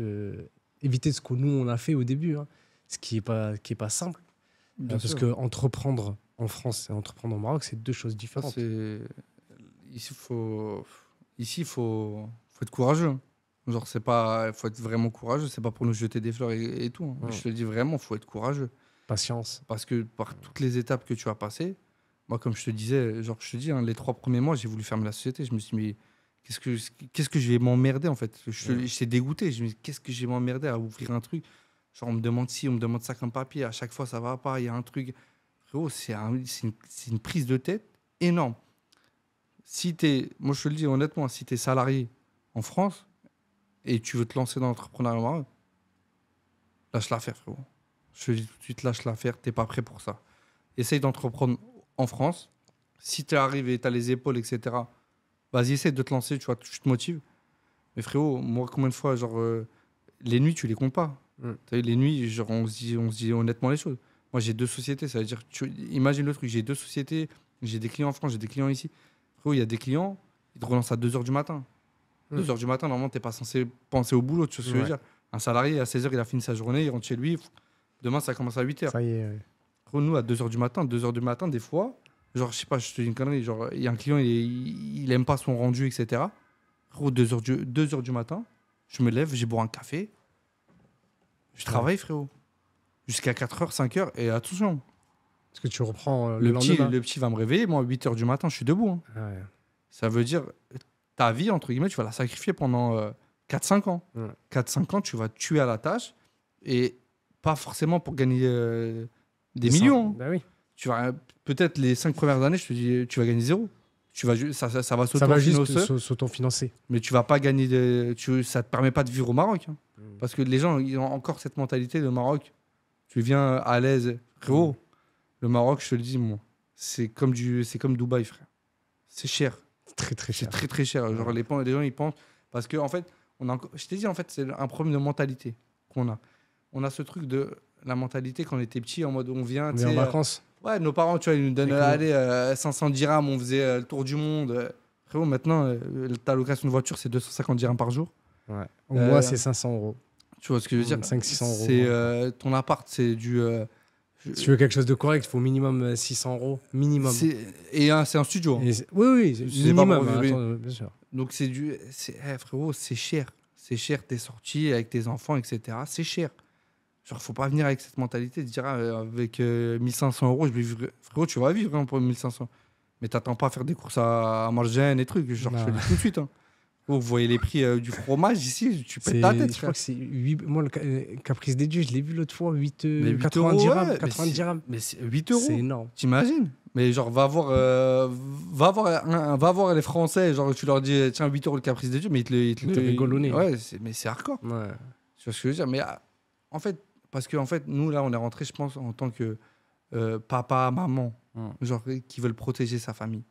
éviter ce que nous, on a fait au début. Hein, ce qui n'est pas simple. Parce qu'entreprendre en France et entreprendre au Maroc, c'est deux choses différentes. Ici, il faut être courageux. Genre, faut être vraiment courageux. C'est pas pour nous jeter des fleurs et tout. Hein. Je te dis vraiment, faut être courageux. Patience. Parce que par toutes les étapes que tu as passées, moi, comme je te disais, genre, je te dis, hein, les 3 premiers mois, j'ai voulu fermer la société. Je me suis dit, mais qu'est-ce que je vais m'emmerder, en fait? J'étais dégoûté. Je me dis, qu'est-ce que je vais m'emmerder à ouvrir un truc? Genre, on me demande ci, on me demande ça comme papier. À chaque fois, ça va pas. Il y a un truc. Frérot, c'est une prise de tête énorme. Moi, je te le dis honnêtement, si tu es salarié en France et tu veux te lancer dans l'entrepreneuriat au Maroc, lâche l'affaire, frérot. Je te dis tout de suite, lâche l'affaire. Tu n'es pas prêt pour ça. Essaye d'entreprendre en France. Si tu arrives et tu as les épaules, etc., vas-y, essaye de te lancer, tu vois, tu te motives. Mais frérot, moi, combien de fois, genre, les nuits, tu les comptes pas. T'as vu, les nuits, genre, on se dit honnêtement les choses. Moi, j'ai 2 sociétés, ça veut dire, imagine le truc, j'ai 2 sociétés, j'ai des clients en France, j'ai des clients ici. Frérot, il y a des clients, ils te relancent à 2h du matin. 2h du matin, normalement, tu n'es pas censé penser au boulot, tu vois ce que je veux dire. Un salarié, à 16h, il a fini sa journée, il rentre chez lui, demain, ça commence à 8h. Ça y est. Frérot, nous, à 2h du matin, des fois, genre, je sais pas, je te dis une connerie, genre, il y a un client, il aime pas son rendu, etc. Frérot, 2h du matin, je me lève, j'ai bois un café, je travaille, frérot. Jusqu'à 4h, 5h, et attention. Parce que tu reprends le lendemain. Le petit va me réveiller, moi, à 8h du matin, je suis debout. Hein. Ouais. Ça veut dire, ta vie, entre guillemets, tu vas la sacrifier pendant 4-5 ans. 4-5 ans, tu vas te tuer à la tâche, et pas forcément pour gagner des millions. Bah oui. Tu vas, peut-être les 5 premières années, je te dis, tu vas gagner 0. Ça va Ça va s'auto-financer. juste s'auto-financer. Mais tu vas pas gagner, ça ne te permet pas de vivre au Maroc. Hein. Parce que les gens, ils ont encore cette mentalité, le Maroc, tu viens à l'aise. Frérot, le Maroc, je te le dis, moi, c'est comme Dubaï, frère. C'est cher. C'est très, très cher. C'est très, très cher. Genre, les gens, ils pensent. Parce que, en fait, je t'ai dit, en fait, c'est un problème de mentalité qu'on a. On a ce truc de la mentalité quand on était petit, en mode on vient. On est en vacances. Ouais, nos parents, tu vois, ils nous donnent 500 dirhams, on faisait le tour du monde. Frérot, maintenant, ta location de voiture, c'est 250 dirhams par jour. Ouais. Au mois, c'est 500 euros. Tu vois ce que je veux dire? 500-600 euros. C'est ton appart, c'est du. Si tu veux quelque chose de correct, il faut minimum 600 euros. Minimum. C'est un studio. Hein. Oui, c'est minimum. Attends, bien sûr. Donc, frérot, c'est cher. C'est cher tes sorties avec tes enfants, etc. C'est cher. Genre, faut pas venir avec cette mentalité de dire avec 1500 euros, je vais vivre. Frérot, tu vas vivre hein, pour 1500. Mais t'attends pas à faire des courses à Margène et trucs. Genre, je te le dis tout de suite. Hein. Vous voyez les prix du fromage ici, tu pètes ta tête. Je crois que c'est 8. Moi, le Caprice des Dieux, je l'ai vu l'autre fois, 80 euros, dirhams. Ouais, 80 dirhams. Mais c'est 8 euros. C'est énorme. T'imagines? Mais genre, va voir les Français. Genre, tu leur dis, tiens, 8 euros le Caprice des Dieux, mais ils te rigolonnent. Ouais, mais c'est hardcore. Ouais. Tu vois ce que je veux dire? Mais en fait, parce que nous, là, on est rentré, je pense, en tant que papa, maman, genre, qui veulent protéger sa famille.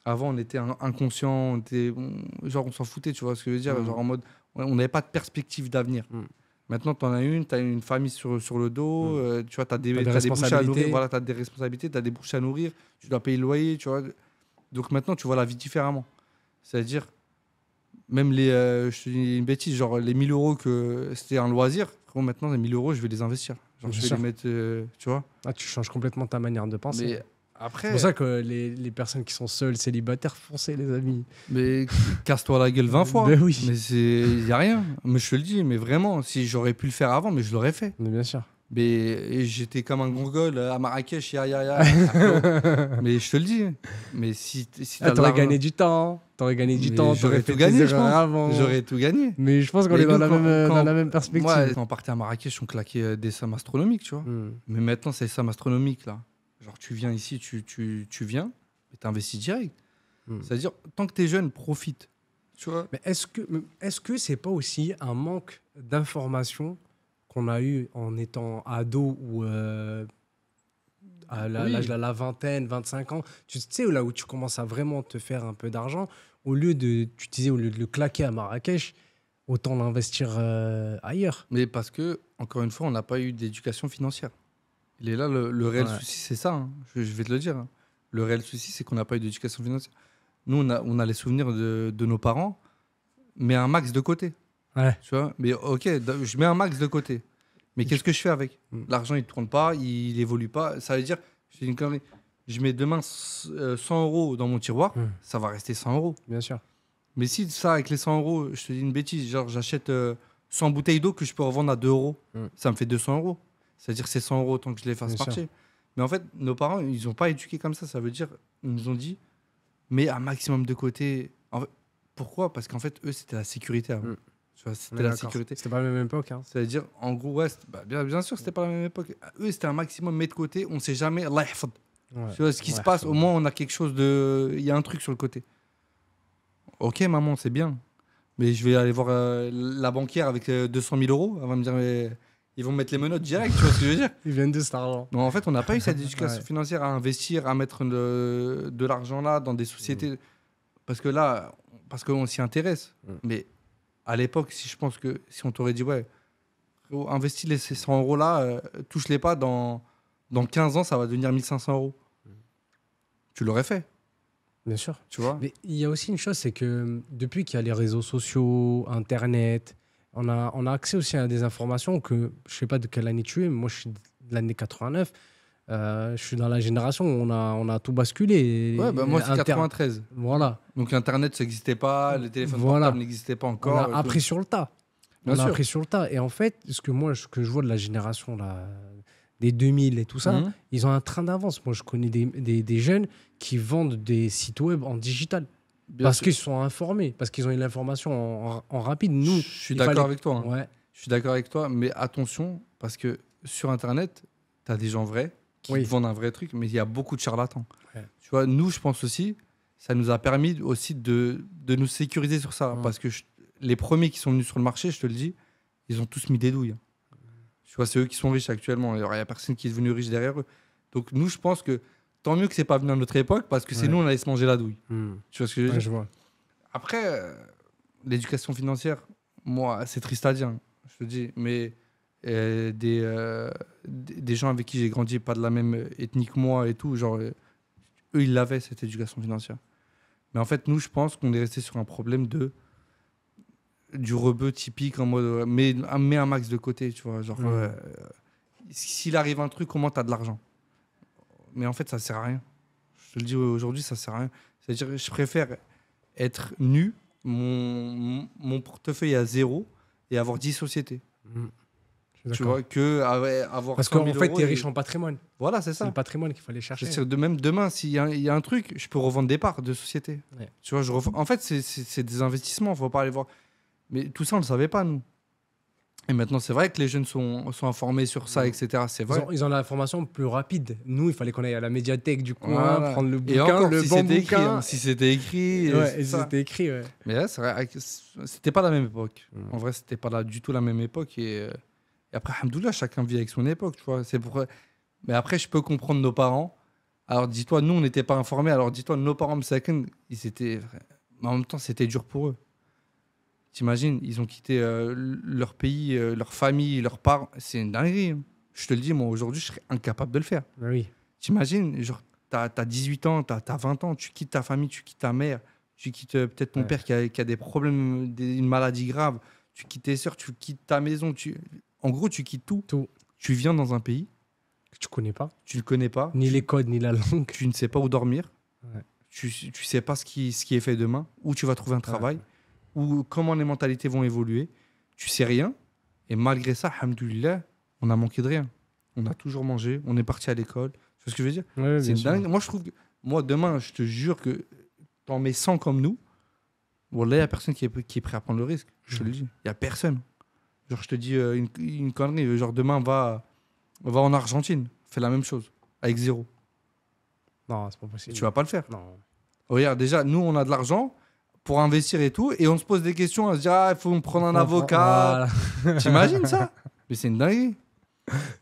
Avant, on était inconscient, on s'en foutait, tu vois ce que je veux dire? Genre en mode, on n'avait pas de perspective d'avenir. Maintenant, tu as une famille sur le dos, tu vois, tu as des bouches à nourrir, voilà, tu as des responsabilités, tu as des bouches à nourrir, tu dois payer le loyer, tu vois. Donc maintenant, tu vois la vie différemment. C'est-à-dire, même je te dis une bêtise, genre les 1000 euros que c'était un loisir, maintenant, les 1000 euros, je vais les investir. Genre, je vais les mettre, tu vois. Ah, tu changes complètement ta manière de penser. Mais après, c'est pour ça que les personnes qui sont seules, célibataires, foncez, les amis. Mais casse-toi la gueule 20 fois. Ben oui. Mais il n'y a rien. Mais je te le dis, mais vraiment, si j'aurais pu le faire avant, mais je l'aurais fait. Mais bien sûr. Mais j'étais comme un gongol à Marrakech, mais je te le dis. Mais si t'aurais gagné du temps. J'aurais tout gagné, je pense. J'aurais tout gagné. Mais je pense qu'on est dans la même perspective. Ouais, quand on partait à Marrakech, on claquait des sommes astronomiques, tu vois. Mais maintenant, c'est des sommes astronomiques, là. Genre, tu viens ici, tu viens, et tu investis direct. C'est-à-dire, tant que tu es jeune, profite. Tu vois. Mais est-ce que c'est pas aussi un manque d'information qu'on a eu en étant ado ou à l'âge de la vingtaine, 25 ans, tu sais, là où tu commences à vraiment te faire un peu d'argent, au lieu de le claquer à Marrakech, autant l'investir ailleurs. Mais parce que, encore une fois, on n'a pas eu d'éducation financière. Il est là, le réel souci, c'est ça. Hein. Je vais te le dire. Hein. Le réel souci, c'est qu'on n'a pas eu d'éducation financière. Nous, on a les souvenirs de nos parents, mais un max de côté. Ouais. Tu vois, mais ok, je mets un max de côté. Mais qu'est-ce que je fais avec? L'argent, il ne tourne pas, il évolue pas. Ça veut dire, je fais une connerie. Je mets demain 100 euros dans mon tiroir, ça va rester 100 euros. Bien sûr. Mais si ça, avec les 100 euros, je te dis une bêtise, genre j'achète 100 bouteilles d'eau que je peux revendre à 2 euros, ça me fait 200 euros. C'est-à-dire c'est 100 euros tant que je les fasse Bien sûr. marcher. Mais en fait, nos parents, ils n'ont pas éduqué comme ça. Ça veut dire, ils nous ont dit, mets un maximum de côté. Pourquoi? Parce qu'en fait, eux, c'était la sécurité avant. Mm. Tu vois, On c'était est la d'accord. sécurité. C'était pas la même époque. Hein. C'est-à-dire, en gros, ouais, bien sûr, c'était pas la même époque. Eux, c'était un maximum, mets de côté. On sait jamais. Allah yahfad. Ouais. Tu vois, ce qui se Ouais, passe, au moins, on a quelque chose de. Il y a un truc sur le côté. Ok, maman, c'est bien. Mais je vais aller voir la banquière avec 200 000 euros. Elle va me dire, mais ils vont me mettre les menottes direct. Tu vois ce que je veux dire? Ils viennent de cet argent. Non, en fait, on n'a pas eu cette éducation Ouais. financière à investir, à mettre de l'argent là dans des sociétés. Parce que là, parce qu'on s'y intéresse. Mm. Mais à l'époque, si je pense que si on t'aurait dit, ouais, frérot, investis ces 100 euros là, touche-les pas, dans 15 ans, ça va devenir 1500 euros. Tu l'aurais fait, Bien sûr. tu vois. Mais il y a aussi une chose, c'est que depuis qu'il y a les réseaux sociaux, Internet, on a accès aussi à des informations que je sais pas de quelle année tu es, mais moi je suis de l'année 89. Je suis dans la génération où on a tout basculé. Ouais, bah moi, c'est Inter- 93. Voilà. Donc, Internet, ça n'existait pas, les téléphones Voilà. portables n'existaient pas On encore. a appris sur le tas. Bien On a sûr. appris sur le tas. Et en fait, ce que je vois de la génération là, des 2000 et tout ça, Mhm. ils ont un train d'avance. Moi, je connais des jeunes qui vendent des sites web en digital. Bien Parce sûr. qu'ils sont informés, parce qu'ils ont eu l'information en rapide. Nous, Je suis il d'accord fallait- avec toi. Hein. Ouais, Je suis d'accord avec toi, mais attention, parce que sur Internet, tu as des gens vrais qui Oui. te vendent un vrai truc, mais il y a beaucoup de charlatans. Ouais. Tu vois, nous, je pense aussi, ça nous a permis aussi de nous sécuriser sur ça. Ouais. Parce que les premiers qui sont venus sur le marché, je te le dis, ils ont tous mis des douilles. Tu vois, c'est eux qui sont riches actuellement. Il n'y a personne qui est devenu riche derrière eux. Donc nous, je pense que tant mieux que c'est pas venu à notre époque, parce que c'est Ouais. nous, on allait se manger la douille. Hmm. Tu vois ce que je veux Ouais, dire? je vois. Après, l'éducation financière, moi, c'est triste à dire, hein, je te dis, mais des gens avec qui j'ai grandi, pas de la même ethnie que moi et tout, genre, eux, ils l'avaient, cette éducation financière. Mais en fait, nous, je pense qu'on est resté sur un problème du rebeu typique en mode, mets un max de côté, tu vois, genre, s'il arrive un truc, comment t'as de l'argent? Mais en fait, ça sert à rien. Je te le dis aujourd'hui, ça sert à rien. C'est-à-dire, je préfère être nu, mon portefeuille à 0 et avoir 10 sociétés. Hmm. Je suis Tu d'accord. vois, que avoir Parce 100 qu'en 000 fait, euros tu es et- riche en patrimoine. Voilà, c'est C'est ça. le patrimoine qu'il fallait chercher. C'est-à-dire, de même demain, s'il y a un truc, je peux revendre des parts de société. Ouais. Tu vois, en fait, c'est des investissements, faut pas aller voir. Mais tout ça, on ne le savait pas, nous. Et maintenant, c'est vrai que les jeunes sont informés sur ça, etc. C'est vrai. Ils ont l'information plus rapide. Nous, il fallait qu'on aille à la médiathèque du coin, Voilà. prendre le Et bouquin, encore, le si bon c'était écrit, bouquin. hein, si c'était écrit, Ouais, c'est et ça. c'était écrit. Ouais. Mais là, c'est vrai, c'était pas la même époque. Mm. En vrai, c'était pas du tout la même époque. Et après, alhamdoulilah, chacun vit avec son époque, tu vois. Mais après, je peux comprendre nos parents. Alors, dis-toi, nous, on n'était pas informés. Alors, dis-toi, nos parents, Msaken, ils étaient. Mais en même temps, c'était dur pour eux. T'imagines, ils ont quitté leur pays, leur famille, leurs parents. C'est une dinguerie. Hein. Je te le dis, moi, aujourd'hui, je serais incapable de le faire. Bah oui. T'imagines, genre, t'as 18 ans, t'as 20 ans, tu quittes ta famille, tu quittes ta mère, tu quittes peut-être ton Ouais. père qui a des problèmes, une maladie grave, tu quittes tes soeurs, tu quittes ta maison, en gros, tu quittes tout. Tout. Tu viens dans un pays, Que tu connais pas. tu ne connais pas, Ni les codes, ni la langue. tu ne sais pas où dormir, Ouais. tu sais pas ce qui est fait demain, où tu vas trouver un travail, ou comment les mentalités vont évoluer, tu sais rien, et malgré ça, alhamdoulilah, on a manqué de rien. On a toujours mangé, on est parti à l'école. Tu vois ce que je veux dire? Ouais, C'est bien sûr. dingue. Moi, je trouve que demain, je te jure que t'en mets 100 comme nous. Wallah, il n'y a personne qui est prêt à prendre le risque. Je te le dis. Il n'y a personne. Genre, je te dis une connerie. Genre, demain, va en Argentine. Fais la même chose. Avec 0. Non, c'est pas possible. Tu vas pas le faire. Non. Regarde, déjà, nous, on a de l'argent pour investir et tout. Et on se pose des questions. On se dit, il faut me prendre un avocat. Voilà. T'imagines ça? Mais c'est une dinguerie.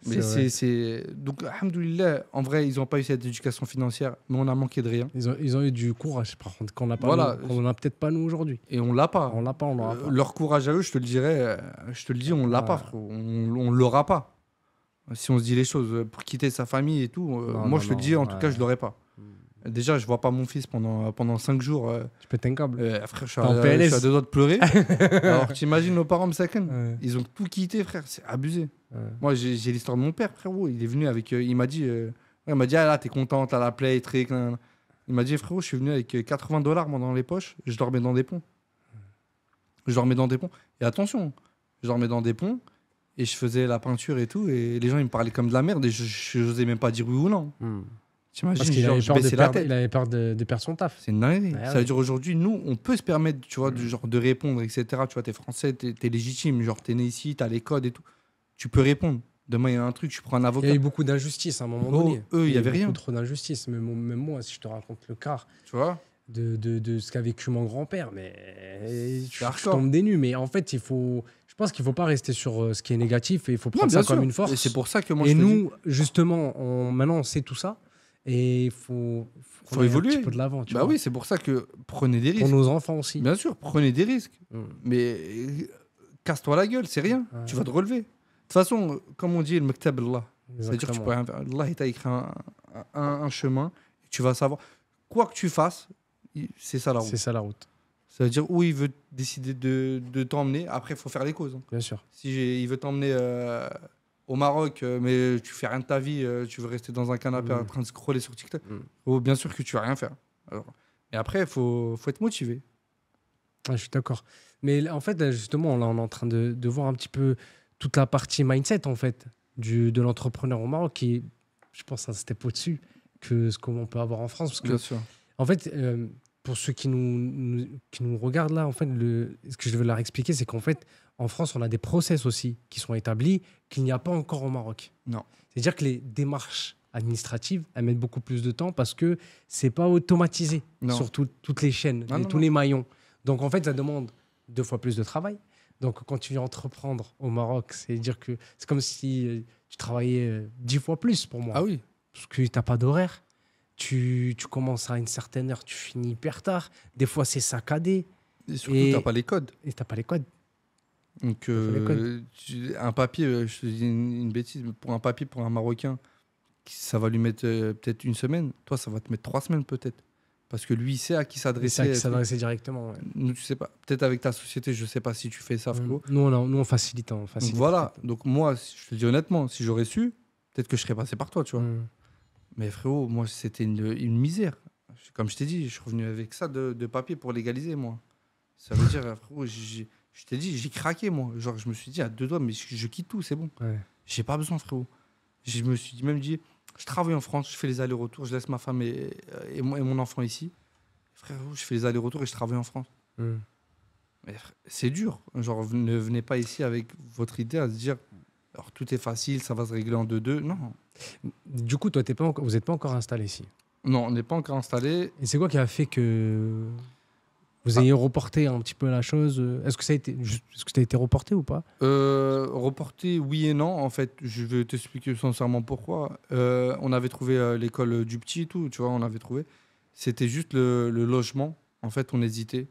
Mais vrai. Donc, alhamdoulilah, en vrai, ils n'ont pas eu cette éducation financière, mais on a manqué de rien. Ils ont eu du courage, par contre, qu'on n'a pas. Voilà. Qu'on n'a peut-être pas nous aujourd'hui. Et on l'a pas. On l'a pas, on l'aura pas. Leur courage à eux, je te le dirais, je te le dis, on l'a pas, frérot. On l'aura pas. Si on se dit les choses, pour quitter sa famille et tout, Non, moi non, je te le non, dis, en tout ouais. cas, je l'aurais pas. Déjà, je vois pas mon fils pendant 5 jours. Tu pètes un câble. Frère, je suis T'es en à PLS. deux doigts de pleurer. Alors, t'imagines nos parents, Msaken, Ouais. ils ont tout quitté, frère. C'est abusé. Ouais. Moi, j'ai l'histoire de mon père, frérot. Il est venu avec. Il m'a dit, ah là, t'es content, t'as la play, trick. Il m'a dit, frérot, je suis venu avec $80 moi, dans les poches. Je dormais dans des ponts. Je dormais dans des ponts. Et attention, je dormais dans des ponts. et je faisais la peinture et tout, et les gens, ils me parlaient comme de la merde, et je n'osais même pas dire oui ou non. Parce T'imagines, qu'il genre, avait je peur de baissais la perdre, tête. il avait peur de perdre son taf. C'est une dinguerie. Ouais, Ça ouais. veut dire aujourd'hui, nous, on peut se permettre, tu vois, du genre de répondre, etc. Tu vois, t'es français, t'es légitime, genre t'es né ici, t'as les codes et tout. Tu peux répondre. Demain, il y a un truc, tu prends un Il y avocat. a eu beaucoup d'injustices à un moment Oh, donné. eux, il y avait beaucoup rien. trop d'injustices. Même moi, si je te raconte le quart Tu vois, de ce qu'a vécu mon grand-père, mais tu hardcore. tombes des nues. Mais en fait, je pense qu'il ne faut pas rester sur ce qui est négatif et il faut Non, prendre bien ça comme sûr. une force. Et c'est pour ça que moi, Et je te dis, nous, justement, maintenant, on sait tout ça et il faut faut aller évoluer. un petit peu de l'avant. Bah oui, c'est pour ça que prenez des Pour risques. nos enfants aussi. Bien sûr, prenez des risques. Mm. Mais casse-toi la gueule, c'est rien. Ouais. Tu vas te relever. De toute façon, comme on dit, le maktab Allah. C'est-à-dire que tu Exactement. peux rien faire. Allah, il t'a écrit un chemin. Et tu vas savoir. Quoi que tu fasses, c'est ça la route. C'est ça la route, Ça veut dire où il veut décider de t'emmener. Après, il faut faire les causes. bien sûr. Si il veut t'emmener au Maroc, mais tu fais rien de ta vie, tu veux rester dans un canapé en train de scroller sur TikTok, bien sûr que tu vas rien faire. Alors, et après, il faut être motivé. Ouais, je suis d'accord. Mais là, en fait, là, justement, là, on est en train de voir un petit peu toute la partie mindset, en fait, de l'entrepreneur au Maroc, qui est, je pense, un step au-dessus que ce qu'on peut avoir en France. Parce que, Bien sûr. en fait, pour ceux qui nous regardent là, en fait, ce que je veux leur expliquer, c'est qu'en fait, en France, on a des process aussi qui sont établis qu'il n'y a pas encore au Maroc. Non. C'est-à-dire que les démarches administratives, elles mettent beaucoup plus de temps parce que c'est pas automatisé Non. sur toutes les chaînes, Non, non, tous non. les maillons. Donc, en fait, ça demande 2 fois plus de travail. Donc, quand tu viens entreprendre au Maroc, c'est-à-dire que c'est comme si tu travaillais 10 fois plus pour moi. Ah oui. Parce que tu n'as pas d'horaire. Tu commences à une certaine heure, tu finis hyper tard. Des fois, c'est saccadé Et surtout, Et- tu n'as pas les codes. et tu n'as pas les codes. Donc, les codes. un papier, je te dis une bêtise, mais pour un papier, pour un Marocain, ça va lui mettre peut-être une semaine. Toi, ça va te mettre 3 semaines peut-être. Parce que lui, il sait à qui C'est à s'adresser. qui s'adresser directement. Ouais. Nous, tu sais pas. Peut-être avec ta société, je sais pas si tu fais ça, frérot. Nous, on facilite. On Donc facilite voilà. Donc moi, je te dis honnêtement, si j'aurais su, peut-être que je serais passé par toi, tu vois. Mm. Mais frérot, moi, c'était une misère. Comme je t'ai dit, je suis revenu avec ça de papier pour légaliser, moi. Ça veut dire, frérot, je t'ai dit, j'ai craqué, moi. Genre, je me suis dit à 2 doigts, mais je quitte tout, c'est bon. Ouais. J'ai pas besoin, frérot. Je me suis même dit, je travaille en France, je fais les allers-retours, je laisse ma femme et mon enfant ici. Frérot, je fais les allers-retours et je travaille en France. Mm. Mais c'est dur. Genre, ne venez pas ici avec votre idée à se dire, alors tout est facile, ça va se régler en 2-2. Non. Du coup, toi, vous n'êtes pas encore installé ici. Non, on n'est pas encore installé. Et c'est quoi qui a fait que vous Ah. ayez reporté un petit peu la chose? Est-ce que ça a été reporté ou pas? Reporté, oui et non. En fait, je vais t'expliquer sincèrement pourquoi. On avait trouvé l'école du petit et tout, tu vois, on avait trouvé. C'était juste le logement. En fait, on hésitait.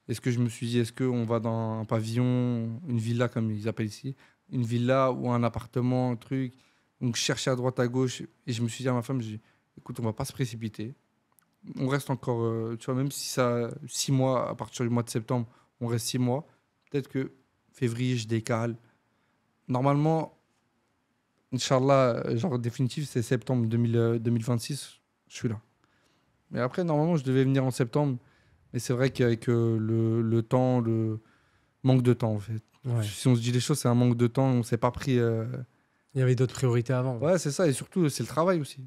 Est-ce que je me suis dit, est-ce qu'on va dans un pavillon, une villa comme ils appellent ici, une villa ou un appartement, un truc. Donc, je cherchais à droite, à gauche. Et je me suis dit à ma femme, j'ai dit, écoute, on va pas se précipiter. On reste encore, tu vois, même si ça 6 mois, à partir du mois de septembre, on reste 6 mois. Peut-être que février, je décale. Normalement, Inch'Allah, genre définitif, c'est septembre 2026, je suis là. Mais après, normalement, je devais venir en septembre. Mais c'est vrai qu'avec le temps, le manque de temps, en fait. Ouais. Si on se dit les choses, c'est un manque de temps. On s'est pas pris. Il y avait d'autres priorités avant. Ouais, c'est ça. Et surtout, c'est le travail aussi.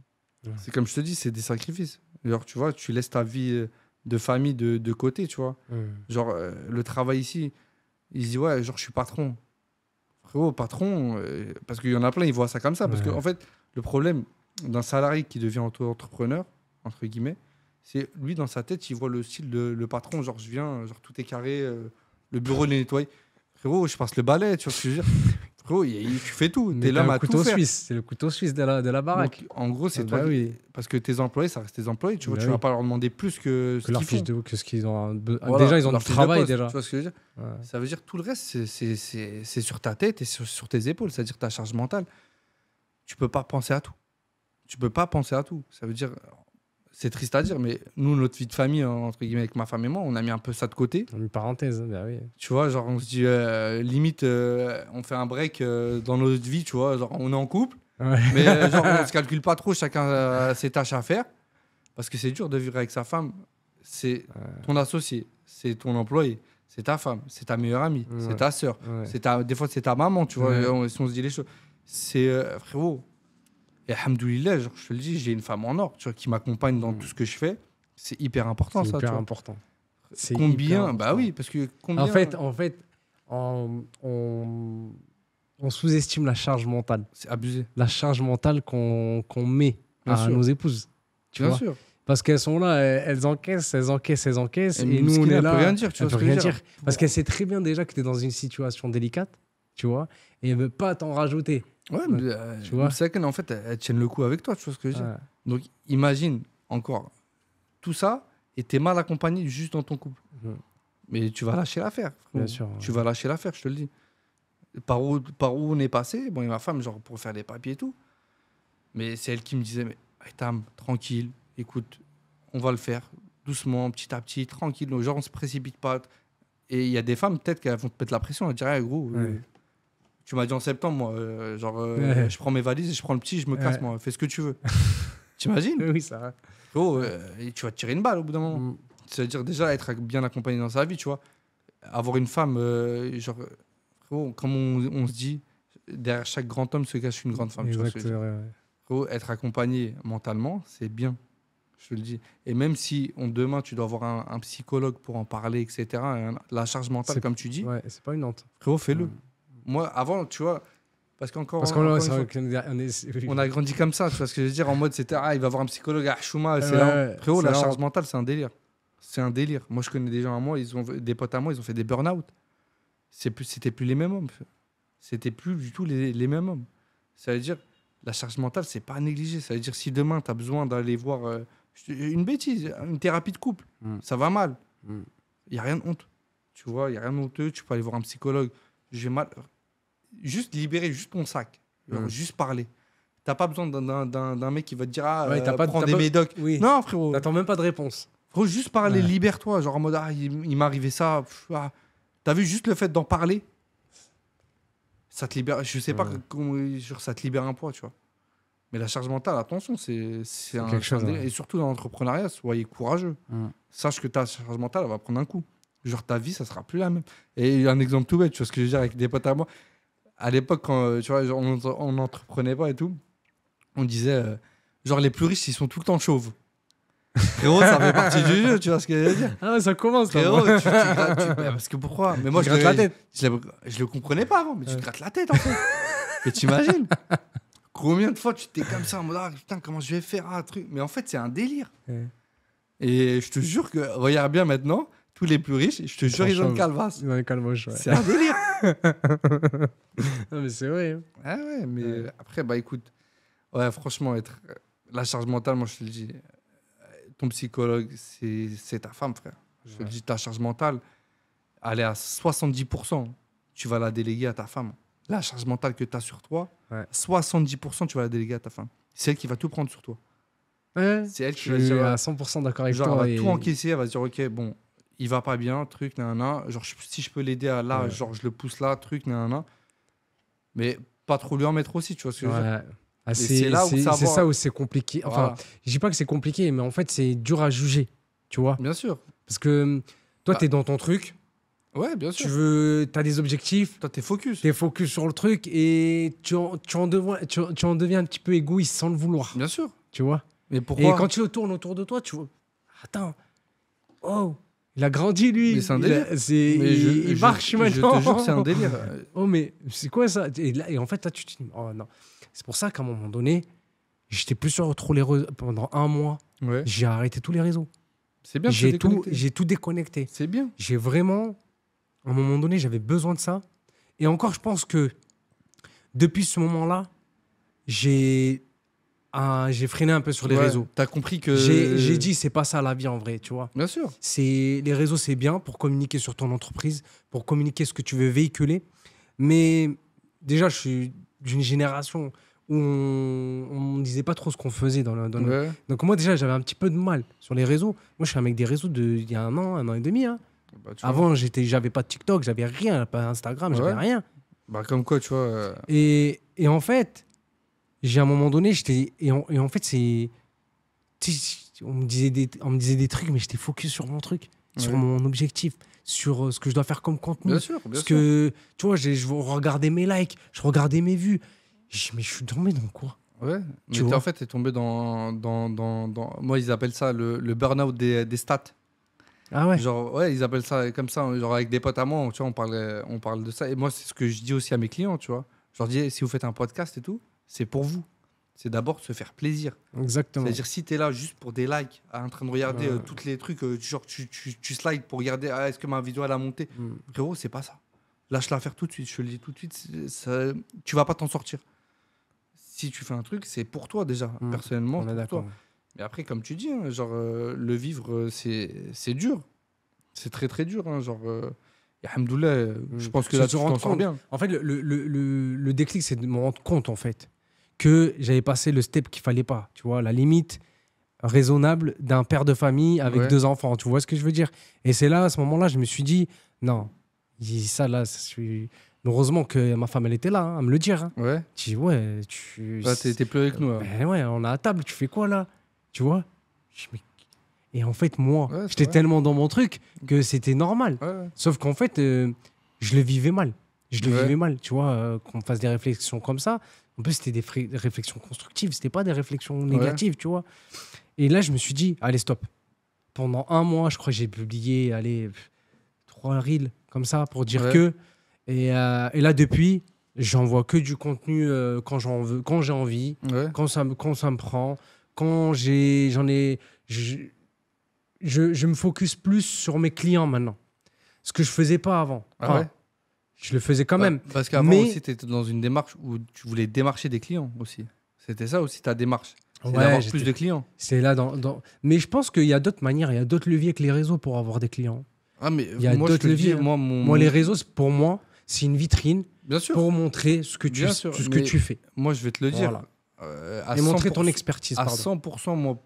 Ouais. C'est comme je te dis, c'est des sacrifices. Genre, tu vois, tu laisses ta vie de famille de côté, tu vois. Mm. Genre, le travail ici, il se dit, ouais, genre, je suis patron. Frérot, patron, parce qu'il y en a plein, ils voient ça comme ça. Parce Ouais. qu'en fait, le problème d'un salarié qui devient auto-entrepreneur, entre guillemets, c'est lui, dans sa tête, il voit le style de le patron. Genre, je viens, genre, tout est carré, le bureau, il est nettoyé. Frérot, je passe le balai, tu vois ce que je veux dire. Frérot, tu fais tout. Mais T'es l'homme t'as à un tout couteau faire. suisse. C'est le couteau suisse de la baraque. Donc, en gros, c'est Ah toi. bah oui. Parce que tes employés, ça reste tes employés. Tu vois, Bah tu oui. vas pas leur demander plus que Que leur qu'ils fiche font. que ce qu'ils ont. Voilà, Déjà, ils ont leur du fiche de travail poste, déjà. Tu vois ce que je veux dire. Ouais. Ça veut dire tout le reste, c'est sur ta tête et sur tes épaules. C'est-à-dire ta charge mentale. Tu peux pas penser à tout. Tu peux pas penser à tout. Ça veut dire, c'est triste à dire, mais nous, notre vie de famille, entre guillemets, avec ma femme et moi, on a mis un peu ça de côté. Une parenthèse. Bah oui. Tu vois, genre, on se dit, limite, on fait un break dans notre vie, tu vois. Genre, on est en couple, Ouais. mais genre, on se calcule pas trop, chacun a ses tâches à faire. Parce que c'est dur de vivre avec sa femme. C'est ton associé, c'est ton employé, c'est ta femme, c'est ta meilleure amie, c'est ta sœur, des fois c'est ta maman, tu vois, si on se dit les choses. C'est frérot. Et alhamdoulilah, genre, je te le dis, j'ai une femme en or, tu vois, qui m'accompagne dans tout ce que je fais. C'est hyper important, ça. C'est hyper important. Combien bah oui, parce que combien. En fait, on sous-estime la charge mentale. C'est abusé. La charge mentale qu'on met à nos épouses. Bien sûr. Parce qu'elles sont là, elles encaissent. Et nous, on est là. Elle peut rien dire, tu vois ce que je veux dire. Parce qu'elle sait très bien déjà que tu es dans une situation délicate, tu vois, et elle veut pas t'en rajouter. Ouais, mais tu vois. C'est qu'en fait, elles tiennent le coup avec toi, tu vois ce que je veux dire. Donc, imagine encore tout ça, et t'es mal accompagné juste dans ton couple. Mais tu vas lâcher l'affaire. Bien sûr. Tu vas lâcher l'affaire, je te le dis. Par où on est passé, bon, il y a ma femme, genre, pour faire les papiers et tout. Mais c'est elle qui me disait, mais Tam, tranquille, écoute, on va le faire doucement, petit à petit, tranquille. Genre, on se précipite pas. Et il y a des femmes, peut-être qu'elles vont te mettre la pression. Elles diraient, gros, tu m'as dit en septembre, moi, je prends mes valises et je prends le petit, je me casse, moi, fais ce que tu veux. T'imagines? Oui, ça va. Gros, et tu vas te tirer une balle au bout d'un moment. C'est-à-dire, déjà, être bien accompagné dans sa vie, tu vois. Avoir une femme, gros, comme on se dit, derrière chaque grand homme se cache une grande femme. Exact, tu vois, gros, être accompagné mentalement, c'est bien. Je te le dis. Et même si demain, tu dois avoir un psychologue pour en parler, etc., la charge mentale, comme tu dis, c'est pas une honte. Frérot, fais-le. Moi, avant, tu vois, parce qu'on a grandi comme ça, tu vois ce que je veux dire, en mode, c'était, il va avoir un psychologue à Chouma, frérot, la charge mentale, c'est un délire. C'est un délire. Moi, je connais des gens à moi, des potes à moi, ils ont fait des burn-out. C'était plus les mêmes hommes. C'était plus du tout les mêmes hommes. Ça veut dire, la charge mentale, c'est pas à négliger. Ça veut dire, si demain, tu as besoin d'aller voir une bêtise, une thérapie de couple, ça va mal. Il n'y a rien de honte. Tu vois, il n'y a rien de honteux. Tu peux aller voir un psychologue. J'ai mal. Juste libérer juste ton sac. Juste parler. T'as pas besoin d'un mec qui va te dire prends des médocs. Oui. Non, frérot. T'attends même pas de réponse. Faut juste parler, libère-toi. Genre en mode, il m'est arrivé ça. T'as vu juste le fait d'en parler, ça te libère. Je sais pas comment ça te libère un poids, tu vois. Mais la charge mentale, attention, c'est quelque chose. Et surtout dans l'entrepreneuriat, soyez courageux. Sache que ta charge mentale, elle va prendre un coup. Genre ta vie, ça sera plus la même. Et un exemple tout bête, tu vois ce que je veux dire, avec des potes à moi. À l'époque, quand tu vois, on n'entreprenait pas et tout, on disait, genre les plus riches, ils sont tout le temps chauves. Frérot, ça fait partie du jeu, tu vois ce que je veux dire. Ah ouais, ça commence là. Frérot, parce que pourquoi? Mais moi, je gratte la tête. Je le comprenais pas avant, mais tu te grattes la tête en fait. Mais t'imagines? Combien de fois tu t'es comme ça en mode, putain, comment je vais faire un truc? Mais en fait, c'est un délire. Et je te jure que, regarde bien maintenant, tous les plus riches, je te jure, ils ont le calvas. Ils ont le calvas, C'est un délire. Non, mais c'est vrai. Hein. Ah ouais, mais après, bah écoute, ouais, franchement, la charge mentale, moi, je te le dis, ton psychologue, c'est ta femme, frère. Je te le dis, ta charge mentale, elle est à 70%. Tu vas la déléguer à ta femme. La charge mentale que tu as sur toi, 70%, tu vas la déléguer à ta femme. C'est elle qui va tout prendre sur toi. Ouais, c'est elle qui va dire. Je suis à 100% d'accord avec toi. Elle va tout encaisser, elle va se dire, ok, bon, il va pas bien, truc, nanana. Genre, si je peux l'aider à là, genre, je le pousse là, truc, nanana. Mais pas trop lui en mettre aussi, tu vois ce que je veux dire. C'est ça où c'est compliqué. Enfin, je dis pas que c'est compliqué, mais en fait, c'est dur à juger, tu vois. Bien sûr. Parce que toi, t'es dans ton truc. Ouais, bien sûr. T'as des objectifs. Toi, t'es focus. T'es focus sur le truc et tu en deviens un petit peu égoïste sans le vouloir. Bien sûr. Tu vois. Mais pourquoi? Et quand tu tournes autour de toi, tu vois. Attends. Oh. Il a grandi, lui. Mais c'est un délire. Il marche maintenant. Je te jure, c'est un délire. Oh, mais c'est quoi ça? Et en fait, là, tu te dis, oh non. C'est pour ça qu'à un moment donné, j'étais plus sur trop les réseaux. Pendant un mois, j'ai arrêté tous les réseaux. C'est bien. J'ai tout déconnecté. C'est bien. J'ai vraiment, à un moment donné, j'avais besoin de ça. Et encore, je pense que depuis ce moment-là, j'ai freiné un peu sur les réseaux. T'as compris que... J'ai dit, c'est pas ça la vie en vrai, tu vois. Bien sûr. Les réseaux, c'est bien pour communiquer sur ton entreprise, pour communiquer ce que tu veux véhiculer. Mais déjà, je suis d'une génération où on ne disait pas trop ce qu'on faisait. Donc moi, déjà, j'avais un petit peu de mal sur les réseaux. Moi, je suis un mec des réseaux il y a un an et demi. Hein. Bah, avant, j'avais pas de TikTok, j'avais rien, pas Instagram, j'avais rien. Bah, comme quoi, tu vois... Et en fait... J'ai à un moment donné, et en fait, on me disait des trucs, mais j'étais focus sur mon truc, sur mon objectif, sur ce que je dois faire comme contenu. Bien sûr, bien Parce sûr. que, tu vois, je regardais mes likes, je regardais mes vues. Mais je suis tombé dans quoi? Ouais, Tu mais vois. en fait, t'es tombé Moi, ils appellent ça le burn-out des stats. Ah ouais. Genre, ouais, ils appellent ça comme ça. Genre, avec des potes à moi, tu vois, on parle de ça. Et moi, c'est ce que je dis aussi à mes clients, tu vois. Je leur dis, si vous faites un podcast et tout, c'est pour vous. C'est d'abord se faire plaisir. Exactement. C'est-à-dire, si t'es là juste pour des likes, en train de regarder Ouais. tous les trucs, genre, tu slides pour regarder, est-ce que ma vidéo, elle a monté. Mm. Frérot, c'est pas ça. Lâche-la faire tout de suite. Je te le dis tout de suite. Tu vas pas t'en sortir. Si tu fais un truc, c'est pour toi déjà, personnellement, On est pour d'accord. toi. Mais après, comme tu dis, hein, genre, le vivre, c'est dur. C'est très, très dur. Hein, genre, et alhamdoulilah, je pense que Se là, tu rendre t'en sors compte. bien. En fait, le déclic, c'est de me rendre compte, en fait, que j'avais passé le step qu'il fallait pas. Tu vois, la limite raisonnable d'un père de famille avec Ouais. 2 enfants. Tu vois ce que je veux dire? Et c'est là, à ce moment-là, je me suis dit, non, ça, là, heureusement que ma femme, elle était là, hein, à me le dire. Hein. Ouais. Je dis, ouais, tu. Là, t'es plus avec nous. Là. Ben ouais, on est à table, tu fais quoi là? Tu vois? Mais- Et en fait, moi, Ouais, c'est j'étais vrai. tellement dans mon truc que c'était normal. Ouais. Sauf qu'en fait, je le vivais mal. Je le Ouais. vivais mal, tu vois, qu'on me fasse des réflexions comme ça. En plus, c'était des réflexions constructives, c'était pas des réflexions négatives, tu vois. Et là, je me suis dit, allez, stop. Pendant 1 mois, je crois que j'ai publié, 3 reels comme ça pour dire Ouais. que. Et là, depuis, j'envoie que du contenu quand j'ai envie, Ouais. quand ça me prend, quand j'en ai. Je me focus plus sur mes clients maintenant. Ce que je faisais pas avant. Ah ouais. Je le faisais quand Bah, même. Parce qu'avant Mais- aussi, tu étais dans une démarche où tu voulais démarcher des clients aussi. C'était ça aussi ta démarche. C'est Ouais, d'avoir j'étais- plus de clients. C'est là Mais je pense qu'il y a d'autres manières, il y a d'autres leviers que les réseaux pour avoir des clients. Ah, mais Il y a moi, je d'autres te le dis, leviers, hein. moi, Moi, les réseaux, pour moi, c'est une vitrine Bien sûr. pour montrer ce que Bien sûr, ce mais que tu fais. Moi, je vais te le dire. Voilà. À Et montrer ton 100%, expertise. À Pardon. 100%, moi,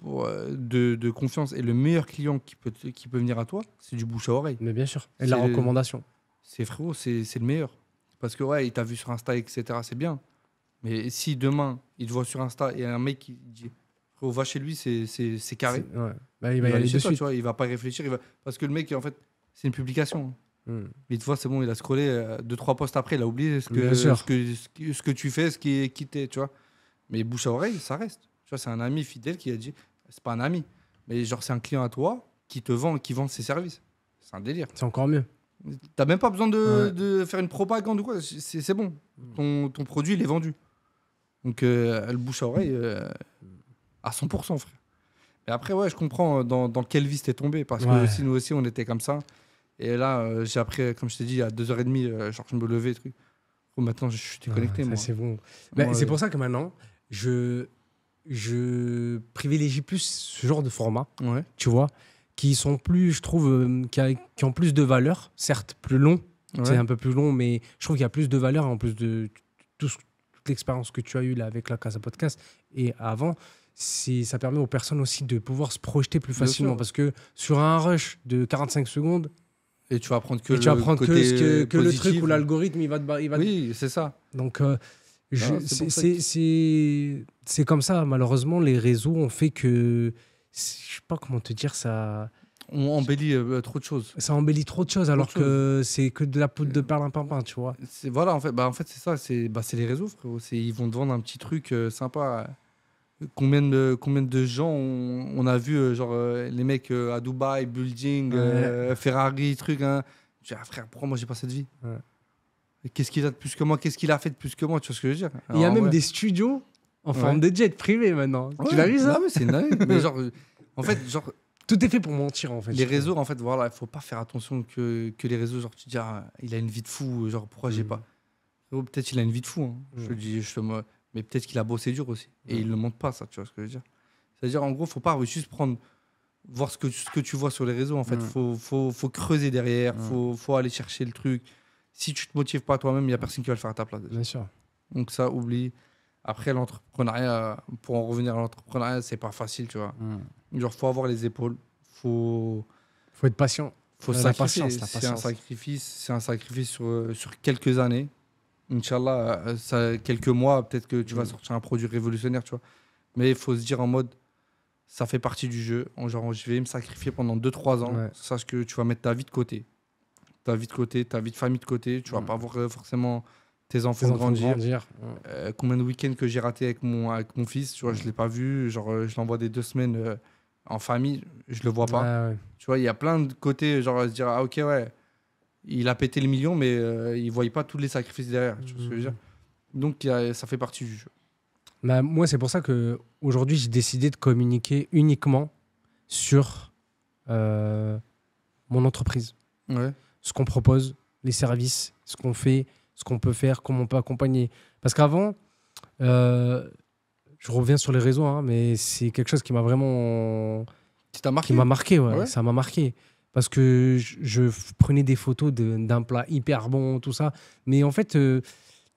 de confiance. Et le meilleur client qui peut venir à toi, c'est du bouche à oreille. Mais bien sûr. Et la C'est- recommandation. C'est frérot, c'est le meilleur. Parce que, ouais, il t'a vu sur Insta, etc. C'est bien. Mais si demain, il te voit sur Insta et un mec qui dit, frérot, va chez lui, c'est carré. Ouais. Bah, il Il va y va aller aller chez toi, dessus. tu vois. Il va pas réfléchir. Parce que le mec, en fait, c'est une publication. Il te voit, c'est bon, il a scrollé 2-3 posts après, il a oublié Bien sûr. ce que tu fais, ce qui est quitté, tu vois. Mais bouche à oreille, ça reste. Tu vois, c'est un ami fidèle qui a dit, c'est pas un ami, mais genre c'est un client à toi qui te vend, qui vend ses services. C'est un délire. C'est encore mieux. T'as même pas besoin Ouais. de faire une propagande ou quoi. C'est bon. Ton produit, il est vendu. Donc, le bouche à oreille, à 100%, frère. Mais après, ouais, je comprends dans quelle vie t'es tombé. Parce que Ouais. aussi, nous aussi, on était comme ça. Et là, j'ai appris, comme je t'ai dit, à 2h30, genre, je me levais, truc. Maintenant, je suis déconnecté, Ouais, moi. ça, c'est bon. Bah, Moi, c'est pour ça que maintenant, je privilégie plus ce genre de format, Ouais. tu vois, qui sont plus, je trouve, qui ont plus de valeur, certes plus long, Ouais. c'est un peu plus long, mais je trouve qu'il y a plus de valeur en plus de toute l'expérience que tu as eue là avec la Casa Podcast et avant. Ça permet aux personnes aussi de pouvoir se projeter plus Bien facilement sûr. parce que sur un rush de 45 secondes, Et tu vas apprendre que et tu vas prendre que le positif. truc où l'algorithme il va te Oui, c'est ça. donc, c'est pour ça que- c'est comme ça. Malheureusement, les réseaux ont fait que, je sais pas comment te dire, ça On embellit trop de choses. embellit trop de choses, alors Trop de que c'est que de la poudre de perlimpinpin, tu vois. Voilà, en fait c'est ça. C'est les réseaux, frérot. Ils vont te vendre un petit truc sympa. Combien de gens on a vu, les mecs à Dubaï, building, Ferrari, truc. Hein. Je dis, ah, frère, pourquoi moi j'ai pas cette vie? Ouais. Qu'est-ce qu'il a de plus que moi? Qu'est-ce qu'il a fait de plus que moi? Tu vois ce que je veux dire? Il y a Alors, même ouais. des studios en Ouais. forme de jet privé maintenant. Tu Ouais. l'as vu ça? Ah ouais, c'est une dinguerie. Mais genre, en fait, genre, Tout est fait pour mentir en fait. les je trouve. réseaux, en fait, voilà, il faut pas faire attention que les réseaux, genre, tu te dis, ah, il a une vie de fou, genre, pourquoi j'ai pas? Frérot, peut-être il a une vie de fou, hein. Je te le dis, mais peut-être qu'il a bossé dur aussi. Et il ne le montre pas, ça, tu vois ce que je veux dire? C'est-à-dire, en gros, faut pas juste voir ce que tu vois sur les réseaux, en fait. Faut creuser derrière, faut aller chercher le truc. Si tu te motives pas toi-même, il y a personne qui va le faire à ta place. déjà. Bien sûr. Donc ça, oublie. Après, l'entrepreneuriat, pour en revenir à l'entrepreneuriat, c'est pas facile, tu vois. Genre, faut avoir les épaules, faut Faut être patient. faut La sacrifier. patience, la C'est un patience. sacrifice, sur quelques années. Inch'Allah, quelques mois, peut-être que tu vas sortir un produit révolutionnaire, tu vois. Mais il faut se dire en mode, ça fait partie du jeu. Genre, je vais me sacrifier pendant 2-3 ans. Ouais. Sache que tu vas mettre ta vie de côté. ta vie de côté, ta vie de famille de côté. Tu vas pas voir forcément tes enfants Tes enfants grandir. grandir. Combien de week-ends que j'ai raté avec mon fils, tu vois, je l'ai pas vu. Genre, je l'envoie des 2 semaines en famille, je le vois pas. Ouais. Tu vois, il y a plein de côtés, genre, à se dire, ah ok, ouais, il a pété le million, mais il voyait pas tous les sacrifices derrière. Tu vois ce que je veux dire? Donc, ça fait partie du jeu. Bah, moi, c'est pour ça que aujourd'hui, j'ai décidé de communiquer uniquement sur mon entreprise. Ouais. Ce qu'on propose, les services, ce qu'on fait, ce qu'on peut faire, comment on peut accompagner. Parce qu'avant, je reviens sur les réseaux, hein, mais c'est quelque chose qui m'a vraiment Qui t'a marqué? qui m'a marqué, ouais. Ouais. Ça m'a marqué. Parce que je prenais des photos d'un plat hyper bon, tout ça. Mais en fait,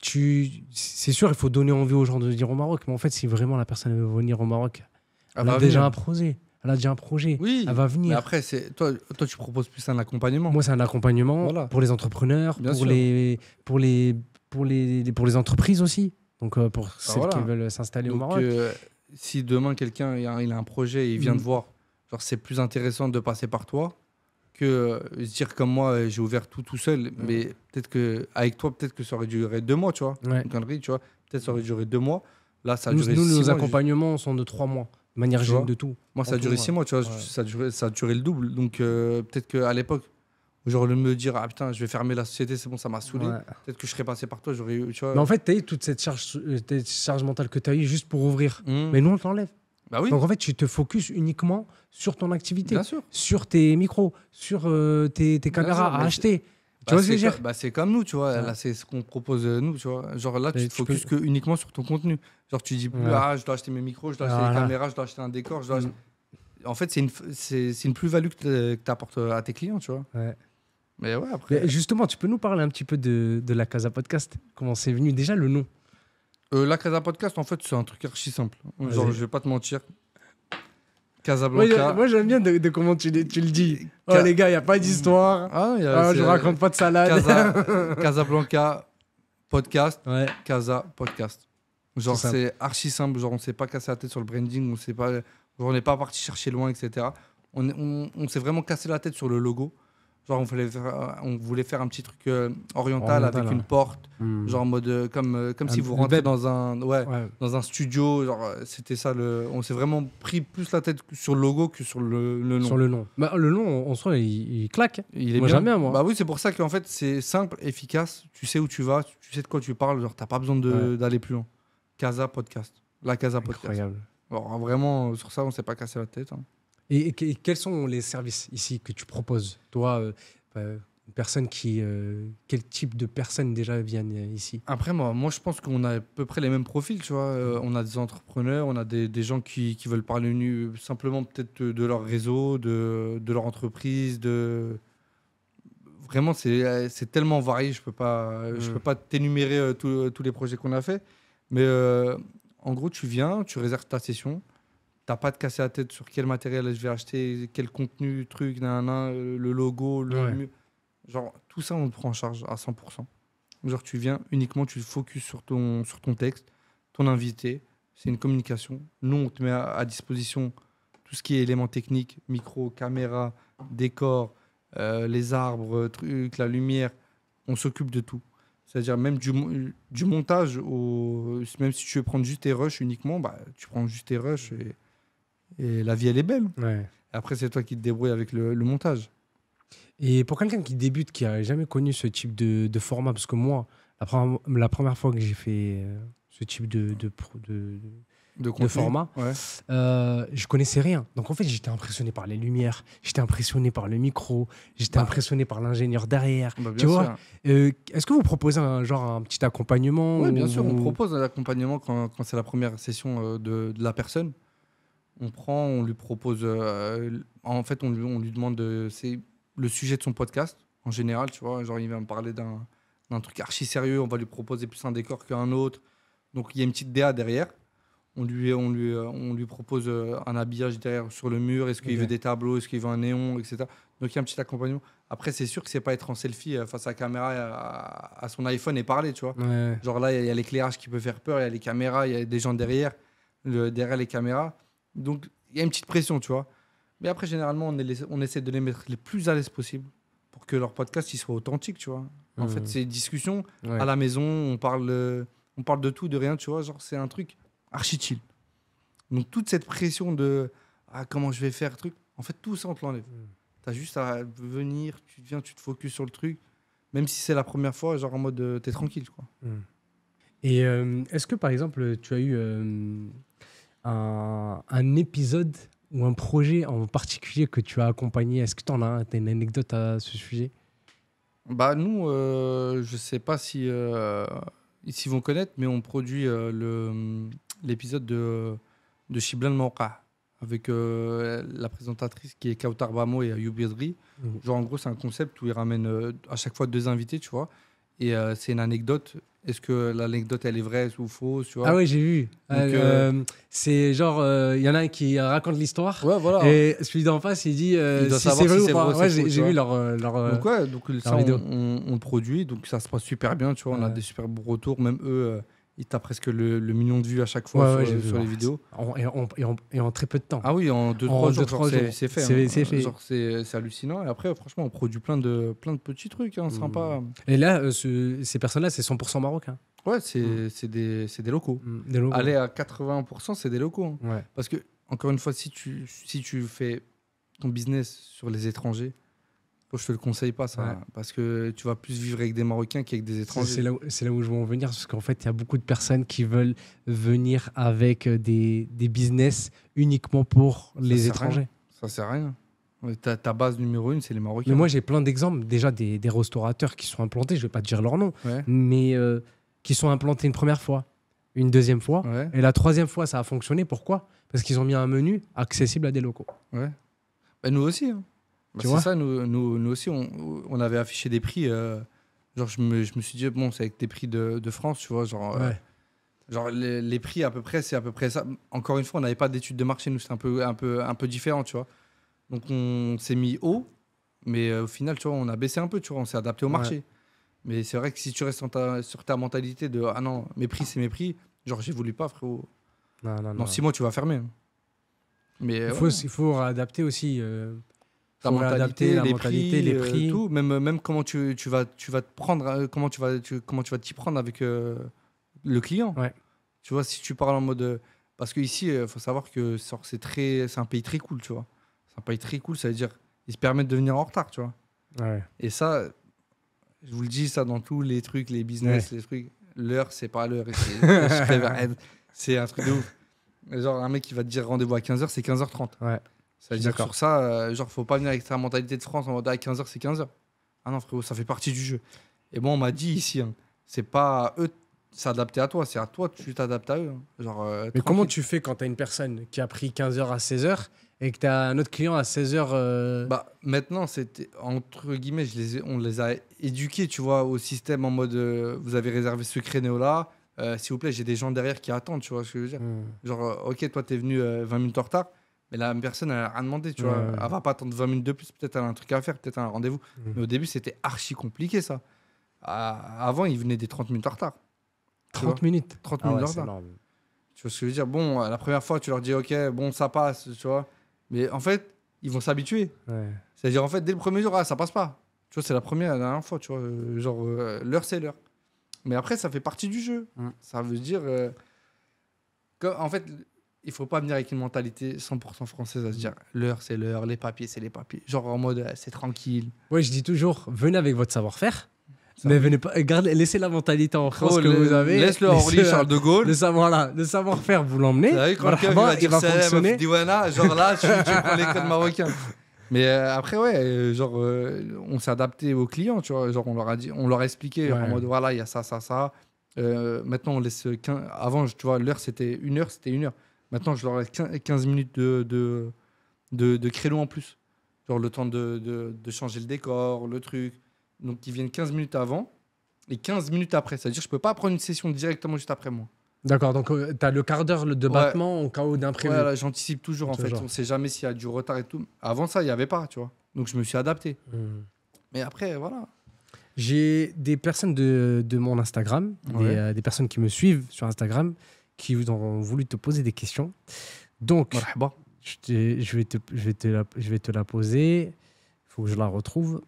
c'est sûr, il faut donner envie aux gens de venir au Maroc. Mais en fait, si vraiment la personne veut venir au Maroc, elle a déjà un projet. Elle a déjà un projet. Oui, Elle va mais venir. après, toi, tu proposes plus un accompagnement. Moi, c'est un accompagnement Voilà. pour les entrepreneurs, Bien pour sûr. les entreprises aussi. Donc, pour celles voilà. qui veulent s'installer au Donc, Maroc. si demain, quelqu'un il a un projet et il vient Mhm. te voir, genre, c'est plus intéressant de passer par toi que se dire comme moi, j'ai ouvert tout seul. Mais peut-être qu'avec toi, peut-être que ça aurait duré 2 mois, tu vois. Ouais. Une connerie, tu vois. Peut-être ça aurait duré 2 mois. Là, ça a Nous, duré nos 6 mois. accompagnements sont de 3 mois, de manière Tu générale vois. de tout. Moi, ça a En duré tout, 6 mois, tu vois. ouais. Ça a duré le double. Donc, peut-être qu'à l'époque, j'aurais dû me dire, ah putain, je vais fermer la société, c'est bon, ça m'a saoulé. Ouais. Peut-être que je serais passé par toi, j'aurais eu, tu vois. Mais en fait, tu as eu toute cette charge mentale que tu as eu juste pour ouvrir. Mhm. Mais nous, on te l'enlève. Bah oui, Donc en fait, tu te focuses uniquement sur ton activité, bien sûr. sur tes micros, sur tes caméras sûr, à mais acheter. Tu Bah, vois ce que je veux dire? c'est comme nous, tu vois. Ouais. Là, c'est ce qu'on propose nous, tu vois. Genre là, Et tu te tu peux- focuses que uniquement sur ton contenu. Genre, tu dis plus, Ouais. ah, je dois acheter mes micros, je dois acheter Voilà. les caméras, je dois acheter un décor, je dois Mm. acheter- En fait, c'est une plus-value que tu apportes à tes clients, tu vois. Ouais. Mais ouais, après. Mais justement, tu peux nous parler un petit peu de la Casa Podcast? Comment c'est venu? Déjà, le nom. La Casa Podcast, en fait, c'est un truc archi simple. Genre, Vas-y. je vais pas te mentir. Casablanca. Moi, j'aime bien de comment tu le dis. Oh, Ca- les gars, il n'y a pas d'histoire. Ah, Je raconte pas de salade. Casablanca Podcast. Ouais. Casa Podcast. Genre, C'est simple. c'est archi simple. Genre, on s'est pas cassé la tête sur le branding. Genre, on n'est pas parti chercher loin, etc. On s'est vraiment cassé la tête sur le logo. Genre, on voulait faire un petit truc oriental avec Oriental, une ouais. porte. Hmm. Genre, en mode comme si vous le rentrez web. dans un, Ouais. dans un studio. Genre, c'était ça. On s'est vraiment pris plus la tête sur le logo que sur le nom. Sur le nom. Bah, le nom, en soi, il claque. Il est Moi, bien. j'aime bien, moi. Bah oui, c'est pour ça qu'en fait, c'est simple, efficace. Tu sais où tu vas, tu sais de quoi tu parles. Genre, t'as pas besoin d'aller plus loin. Casa Podcast. La Casa Podcast. Incroyable. Alors, vraiment, sur ça, on s'est pas cassé la tête. Hein. Et quels sont les services ici que tu proposes? Toi, une personne quel type de personnes déjà viennent ici? Après, moi, je pense qu'on a à peu près les mêmes profils, tu vois. On a des entrepreneurs, on a des gens qui veulent parler simplement peut-être de leur réseau, de leur entreprise, Vraiment, c'est tellement varié, je peux pas t'énumérer tous les projets qu'on a fait. Mais en gros, tu viens, tu réserves ta session. T'as pas de casser la tête sur quel matériel je vais acheter, quel contenu, truc, le logo, Ouais. genre tout ça on le prend en charge à 100%. Genre tu viens uniquement, tu te focuses sur ton texte, ton invité, c'est une communication. Nous on te met à disposition tout ce qui est éléments techniques, micro, caméra, décor, les arbres, trucs, la lumière, on s'occupe de tout. C'est-à-dire même du montage, même si tu veux prendre juste tes rushs uniquement, bah, tu prends juste tes rushs et la vie elle est belle. Ouais. Après c'est toi qui te débrouilles avec le montage. Et pour quelqu'un qui débute, qui a jamais connu ce type de format, parce que moi, la première fois que j'ai fait ce type de contenu. format, Ouais. je connaissais rien. Donc en fait, j'étais impressionné par les lumières, j'étais impressionné par le micro, j'étais Bah. impressionné par l'ingénieur derrière. Bah, bien Tu vois, sûr. Est-ce que vous proposez un petit accompagnement? Oui, bien ou- sûr, on propose un accompagnement quand c'est la première session de la personne. On lui propose. En fait, on lui demande. C'est le sujet de son podcast, en général, tu vois. Genre, il va me parler d'un truc archi sérieux, on va lui proposer plus un décor qu'un autre. Donc, il y a une petite DA derrière. On lui propose un habillage derrière sur le mur. Est-ce qu'il Ok. veut des tableaux? Est-ce qu'il veut un néon, etc. Donc, il y a un petit accompagnement. Après, c'est sûr que c'est pas être en selfie face à la caméra à son iPhone et parler, tu vois. Ouais. Genre là, il y a l'éclairage qui peut faire peur, il y a les caméras, il y a des gens derrière les caméras. Donc, il y a une petite pression, tu vois. Mais après, généralement, on essaie de les mettre les plus à l'aise possible pour que leur podcast il soit authentique, tu vois. En fait, c'est une discussion Ouais. à la maison, on parle de tout, de rien, tu vois. Genre, c'est un truc archi chill. Donc, toute cette pression de comment je vais faire, truc, en fait, tout ça, on te l'enlève. T'as juste à venir, tu viens, tu te focuses sur le truc, même si c'est la première fois, genre en mode t'es tranquille, quoi. Et est-ce que, par exemple, tu as eu un épisode ou un projet en particulier que tu as accompagné? Est-ce que tu en as t'as une anecdote à ce sujet? Bah, nous, je sais pas si ici vont connaître, mais on produit l'épisode de Shiblan Mawqa avec la présentatrice qui est Kautar Bamo et Ayoub Yadri. Genre, en gros, c'est un concept où ils ramènent à chaque fois 2 invités, tu vois. Et c'est une anecdote. Est-ce que l'anecdote, elle est vraie ou fausse, tu vois? Ah ouais, j'ai vu. Donc, C'est genre, il y en a un qui raconte l'histoire ouais, voilà. et celui d'en face, il dit Il doit si savoir c'est vrai si ou c'est pas. vrai ou Ouais, c'est faux, tu j'ai vois. vu leur Donc, ouais, donc ça, vidéo. on le produit, donc ça se passe super bien, tu vois. On a Ouais. des super beaux retours. Même eux, ils tapent presque le million de vues à chaque fois Ouais, j'ai vu. sur les vidéos. Et en très peu de temps. Ah oui, en 2-3 En jours, 2-3 genre, jours. c'est fait. C'est fait. Genre, c'est hallucinant. Et après, franchement, on produit plein de petits trucs sympas. Et là, ces personnes-là, c'est 100% marocain. Ouais, c'est des locaux. Des logos. Aller à 80%, c'est des locaux. Hein. Ouais. Parce que, encore une fois, si tu fais ton business sur les étrangers, je te le conseille pas, ça. Ouais. Parce que tu vas plus vivre avec des Marocains qu'avec des étrangers. C'est là où je veux en venir, parce qu'en fait, il y a beaucoup de personnes qui veulent venir avec des business uniquement pour les sert à étrangers. rien. Ça sert à rien. Ouais, ta base numéro 1, c'est les Marocains. Mais moi, j'ai plein d'exemples, déjà des restaurateurs qui sont implantés, je vais pas te dire leur nom, Ouais. mais qui sont implantés une première fois, une deuxième fois, Ouais. et la troisième fois, ça a fonctionné. Pourquoi? Parce qu'ils ont mis un menu accessible à des locaux. Ouais. Bah, nous aussi. Hein. Bah, Tu c'est vois ça, nous aussi, on avait affiché des prix. Genre, je me suis dit, bon, c'est avec des prix de France, tu vois. Genre, Ouais. genre les prix, à peu près, c'est à peu près ça. Encore une fois, on n'avait pas d'études de marché, nous, c'était un peu différent, tu vois. Donc, on s'est mis haut, mais au final, tu vois, on a baissé un peu, tu vois, on s'est adapté au marché. Mais c'est vrai que si tu restes sur ta mentalité de, ah non, mes prix, c'est mes prix, genre, j'évolue pas, frérot. Non. Dans 6 mois, tu vas fermer. Hein. Mais Il faut adapter aussi ta faut mentalité, réadapter la mentalité, les prix. tout, même comment tu vas te prendre, comment tu vas t'y prendre avec le client. Ouais. Tu vois, si tu parles en mode, parce que ici, faut savoir que c'est un pays très cool, tu vois. C'est un pays très cool, ça veut dire ils se permettent de venir en retard, tu vois. Ouais. Et ça, je vous le dis, ça dans tous les trucs, les business, les trucs, l'heure, c'est pas l'heure. C'est un truc de ouf. Genre, un mec qui va te dire rendez-vous à 15h, c'est 15h30. Ouais. Ça veut dire que sur ça, genre, faut pas venir avec ta mentalité de France en mode à 15h, c'est 15h. Ah non, frérot, ça fait partie du jeu. Et bon, on m'a dit ici, hein, c'est pas à eux de s'adapter à toi, c'est à toi que tu t'adaptes à eux. Hein. Genre, Mais tranquille. comment tu fais quand tu as une personne qui a pris 15h à 16h et que tu as un autre client à 16h Bah, maintenant, c'était entre guillemets, on les a éduqués, tu vois, au système en mode vous avez réservé ce créneau-là, s'il vous plaît, j'ai des gens derrière qui attendent, tu vois ce que je veux dire. Genre, ok, toi, t'es venu 20 minutes en retard, mais la personne, elle a rien demandé, tu vois. Elle va pas attendre 20 minutes de plus, peut-être elle a un truc à faire, peut-être un rendez-vous. Mais au début, c'était archi compliqué, ça. Avant, ils venaient des 30 minutes en retard. 30 minutes. 30 Ah minutes ouais, en c'est retard. énorme. Tu vois ce que je veux dire. Bon, la première fois, tu leur dis, ok, bon, ça passe, tu vois. Mais en fait, ils vont s'habituer. Ouais. C'est-à-dire, en fait, dès le premier jour, ça passe pas. Tu vois, c'est la dernière fois, tu vois. Genre, l'heure, c'est l'heure. Mais après, ça fait partie du jeu. Ça veut dire. En fait, il faut pas venir avec une mentalité 100% française à se dire l'heure, c'est l'heure, les papiers, c'est les papiers. Genre en mode, c'est tranquille. Ouais, je dis toujours, venez avec votre savoir-faire. Ça Mais va. venez pas, laissez la mentalité en France Oh, que vous avez. Laisse-le Orly, Charles de Gaulle. Le savoir-faire, vous l'emmenez. Vous savez, quand le Marhaba, va dire va salam, fonctionner. Diwana, genre là, tu prends les codes marocains. Mais après, ouais, genre, on s'est adapté aux clients, tu vois. Genre, on leur a expliqué en mode, voilà, il y a ça, ça, ça. Maintenant, on laisse 15... Avant, tu vois, l'heure, c'était 1 heure, c'était 1 heure. Maintenant, je leur laisse 15 minutes de créneau en plus. Genre, le temps de changer le décor, le truc. Donc, ils viennent 15 minutes avant et 15 minutes après. C'est-à-dire que je peux pas prendre une session directement juste après moi. D'accord, donc tu as le quart d'heure de battement au cas où d'imprévu. Ouais, là, j'anticipe toujours, en fait. Toujours. On sait jamais s'il y a du retard et tout. Avant ça, il n'y avait pas, tu vois. Donc, je me suis adapté. Mais après, voilà. J'ai des personnes de mon Instagram, des personnes qui me suivent sur Instagram, qui ont voulu te poser des questions. Donc, Marhaba. je vais te la poser. Il Faut que je la retrouve.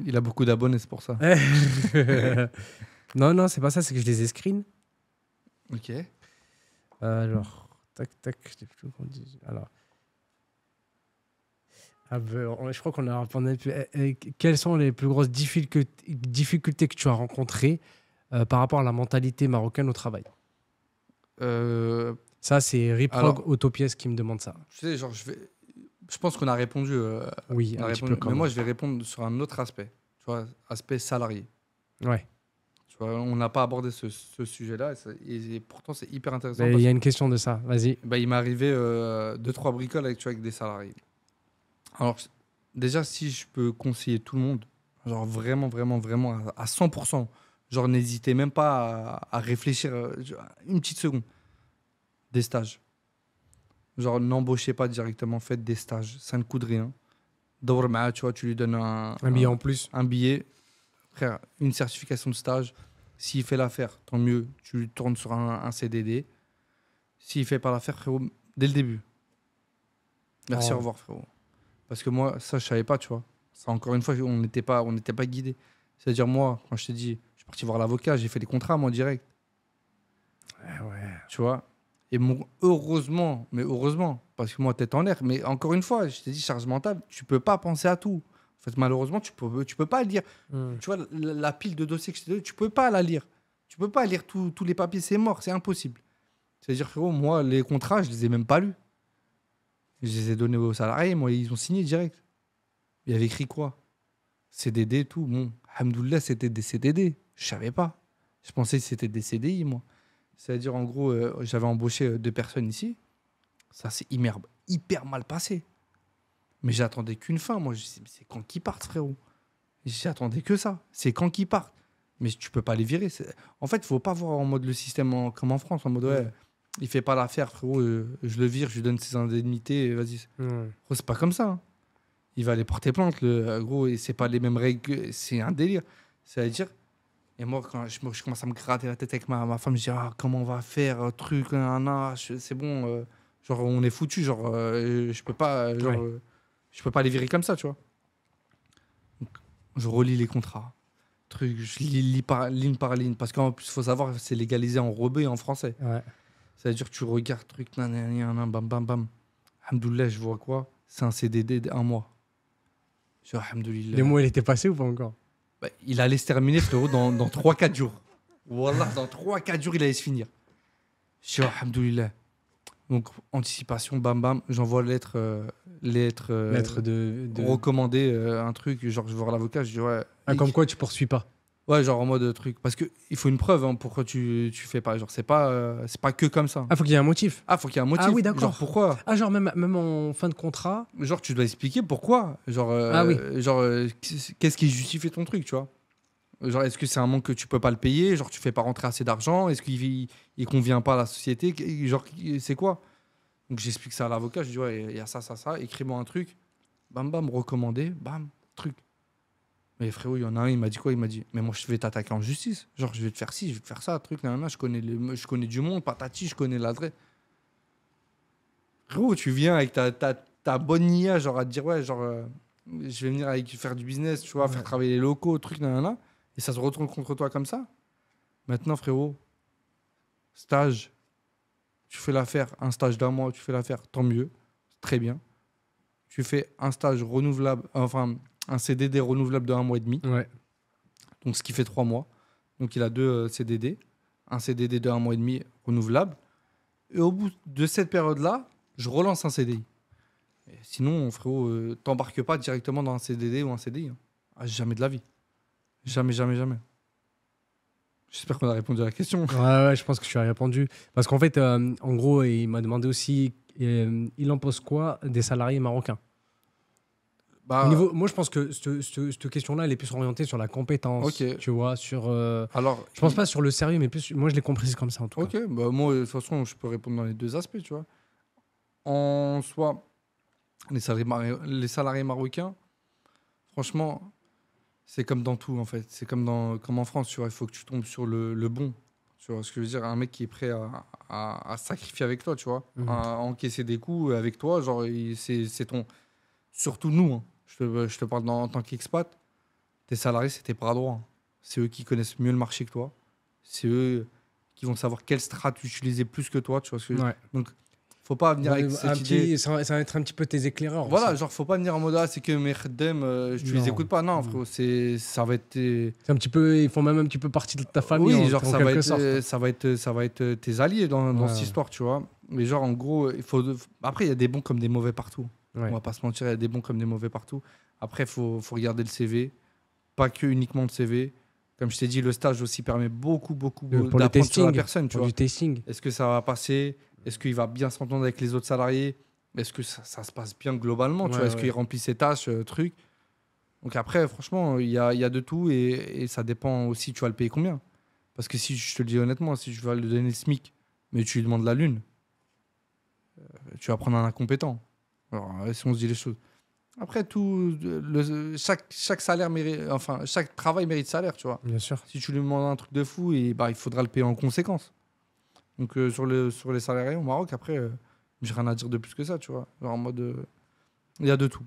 Il a beaucoup d'abonnés, c'est pour ça. Non, non, c'est pas ça, c'est que je les ai screen. Ok. Alors, tac, tac. Alors. Ah ben, je crois qu'on a répondu. Quelles sont les plus grosses difficultés que tu as rencontrées par rapport à la mentalité marocaine au travail? Ça, c'est Riprog Alors- Autopièce qui me demande ça. Tu sais, genre, je pense qu'on a répondu. Oui, On a un petit répondu, peu quand mais moi, même. je vais répondre sur un autre aspect. Tu vois, aspect salarié. Ouais. Tu vois, on n'a pas abordé ce sujet-là. Et pourtant, c'est hyper intéressant. Mais il Parce y a que une question de ça. Vas-y. bah, il m'est arrivé 2-3 bricoles avec, tu vois, avec des salariés. Alors, déjà, si je peux conseiller tout le monde, genre vraiment, vraiment, vraiment à 100%, genre n'hésitez même pas à réfléchir une petite seconde. Des stages. Genre, n'embauchez pas directement, faites des stages. Ça ne coûte rien. Dorma, tu vois, tu lui donnes Un billet en plus. un billet, frère, une certification de stage. S'il fait l'affaire, tant mieux, tu lui tournes sur un CDD. S'il fait pas l'affaire, frérot, dès le début. Merci, Oh. au revoir, frérot. Parce que moi, ça, je savais pas, tu vois. Ça, encore une fois, on n'était pas guidé. C'est-à-dire, moi, quand je t'ai dit, je suis parti voir l'avocat, j'ai fait les contrats, moi, direct. Ouais. Tu vois. Et heureusement, mais heureusement, parce que moi, tête en l'air, mais encore une fois, je t'ai dit, charge mentale, tu peux pas penser à tout. En fait, malheureusement, tu peux pas lire. Tu vois, la pile de dossiers que je t'ai donné, tu peux pas la lire. Tu peux pas lire tous les papiers, c'est mort, c'est impossible. C'est-à-dire, frérot, moi, les contrats, je les ai même pas lus. Je les ai donnés aux salariés, moi, ils ont signé direct. Il y avait écrit quoi? CDD et tout. Bon, alhamdoulilah, c'était des CDD. Je savais pas. Je pensais que c'était des CDI, moi. C'est-à-dire, en gros, j'avais embauché 2 personnes ici. Ça s'est hyper mal passé. Mais j'attendais qu'une fin. Moi, je disais, mais c'est quand qu'ils partent, frérot? J'attendais que ça. C'est quand qu'ils partent. Mais tu peux pas les virer. En fait, il faut pas voir en mode le système comme en France. En mode, ouais, il fait pas l'affaire, frérot. Je le vire, je lui donne ses indemnités. Vas-y. Frérot, c'est pas comme ça. Hein. Il va aller porter plainte, gros. Et c'est pas les mêmes règles. C'est un délire. C'est-à-dire. Et moi, quand je commence à me gratter la tête avec ma femme, je dis, ah, comment on va faire, truc, c'est bon, genre, on est foutu, genre, je peux pas, genre, Ouais. je peux pas les virer comme ça, tu vois. Donc, je relis les contrats, truc, je lis ligne par ligne, parce qu'en plus, il faut savoir, c'est légalisé en rebeu et en français. Ouais. C'est-à-dire que tu regardes, truc, bam, bam, bam. Alhamdoulilah, je vois quoi? C'est un CDD d'1 mois. Je dis, alhamdoulilah. Les mots, il était passé ou pas encore? Bah, il allait se terminer, frérot, dans 3-4 jours. Wallah, dans 3-4 jours, il allait se finir. Je dis, oh, alhamdoulilah. Donc, anticipation, bam, bam. J'envoie lettre Lettre de... recommandée, un truc. Genre, je vais voir l'avocat. Je dis, ouais. Ah, comme quoi tu poursuis pas. Ouais, genre en mode truc. Parce qu'il faut une preuve, hein, pourquoi tu fais pas. Genre, c'est pas que comme ça. Ah, faut qu'il y ait un motif. Ah, faut qu'il y ait un motif. Ah oui, d'accord. Genre, pourquoi? Ah, genre même en fin de contrat. Genre, tu dois expliquer pourquoi. Genre, Ah oui. Qu'est-ce qui justifie ton truc, tu vois? Genre, est-ce que c'est un manque que tu peux pas le payer? Genre, tu fais pas rentrer assez d'argent? Est-ce qu'il convient pas à la société? Genre, c'est quoi? Donc, j'explique ça à l'avocat. Je dis, ouais, il y a ça, ça, ça. Écris-moi un truc. Bam, bam, recommandé. Bam, truc. Mais frérot, il y en a un, il m'a dit quoi? Il m'a dit, mais moi, je vais t'attaquer en justice. Genre, je vais te faire ci, je vais te faire ça, truc. Nan, nan, je connais du monde, patati, je connais l'adresse. Frérot, tu viens avec ta bonne IA, genre, à te dire, ouais, genre, je vais venir faire du business, tu vois, Ouais. faire travailler les locaux, truc, nan, nan, nan. Et ça se retourne contre toi comme ça. Maintenant, frérot, stage, tu fais l'affaire, un stage d'1 mois, tu fais l'affaire, tant mieux, très bien. Tu fais un stage renouvelable, enfin, un CDD renouvelable de 1 mois et demi, Ouais. donc ce qui fait 3 mois. Donc il a 2 CDD, un CDD de 1 mois et demi renouvelable. Et au bout de cette période-là, je relance un CDI. Et sinon, frérot, t'embarques pas directement dans un CDD ou un CDI. Hein. Ah, jamais de la vie. Jamais, jamais, jamais. J'espère qu'on a répondu à la question. Ouais, je pense que tu as répondu. Parce qu'en fait, en gros, il m'a demandé aussi, il en pose quoi des salariés marocains? Bah, Au niveau, moi, je pense que cette question-là, elle est plus orientée sur la compétence, Ok. tu vois, sur... alors, je pense pas sur le sérieux, mais plus... Moi, je l'ai comprise comme ça, en tout cas. Ok, bah moi, de toute façon, je peux répondre dans les 2 aspects, tu vois. En soi, les salariés marocains, franchement, c'est comme dans tout, en fait. C'est comme en France, tu vois. Il faut que tu tombes sur le bon. Tu vois ce que je veux dire? Un mec qui est prêt à sacrifier avec toi, tu vois, Mhm. à encaisser des coups avec toi. Genre, c'est ton. Surtout nous, hein. Je te parle en tant qu'expat. Tes salariés, c'est tes bras droits, hein. C'est eux qui connaissent mieux le marché que toi. C'est eux qui vont savoir quelle strat utiliser plus que toi. Tu vois ce que je veux dire? Ouais. Donc, faut pas venir avec cette idée. Ça va être un petit peu tes éclaireurs Voilà, aussi. genre, faut pas venir en mode ah, c'est que mes khaddam, tu les Non. écoutes pas. Non, frérot, ça va être. C'est un petit peu, ils font même un petit peu partie de ta famille Oui, en, genre, en ça va quelque être, sorte. ça va être tes alliés dans cette Ouais. histoire, tu vois. Mais genre, en gros, il faut. Après, il y a des bons comme des mauvais partout. Ouais. On va pas se mentir, il y a des bons comme des mauvais partout. Après, faut regarder le CV. Pas que uniquement le CV. Comme je t'ai dit, le stage aussi permet beaucoup Pour le d'apprendre sur la testing, personne, tu pour vois. du testing. Est-ce que ça va passer? Est-ce qu'il va bien s'entendre avec les autres salariés? Est-ce que ça se passe bien globalement, tu vois? Est-ce qu'il remplit ses tâches, trucs? Donc après, franchement, il y a de tout et ça dépend aussi, tu vas le payer combien. Parce que si je te le dis honnêtement, si je vais lui donner le SMIC, mais tu lui demandes la lune, tu vas prendre un incompétent. Alors, si on se dit les choses. Après, chaque salaire mérite, enfin, chaque travail mérite salaire, tu vois. Bien sûr. Si tu lui demandes un truc de fou, et, bah, il faudra le payer en conséquence. Donc sur les salariés au Maroc, après, j'ai rien à dire de plus que ça, tu vois. Genre en mode, il y a de tout.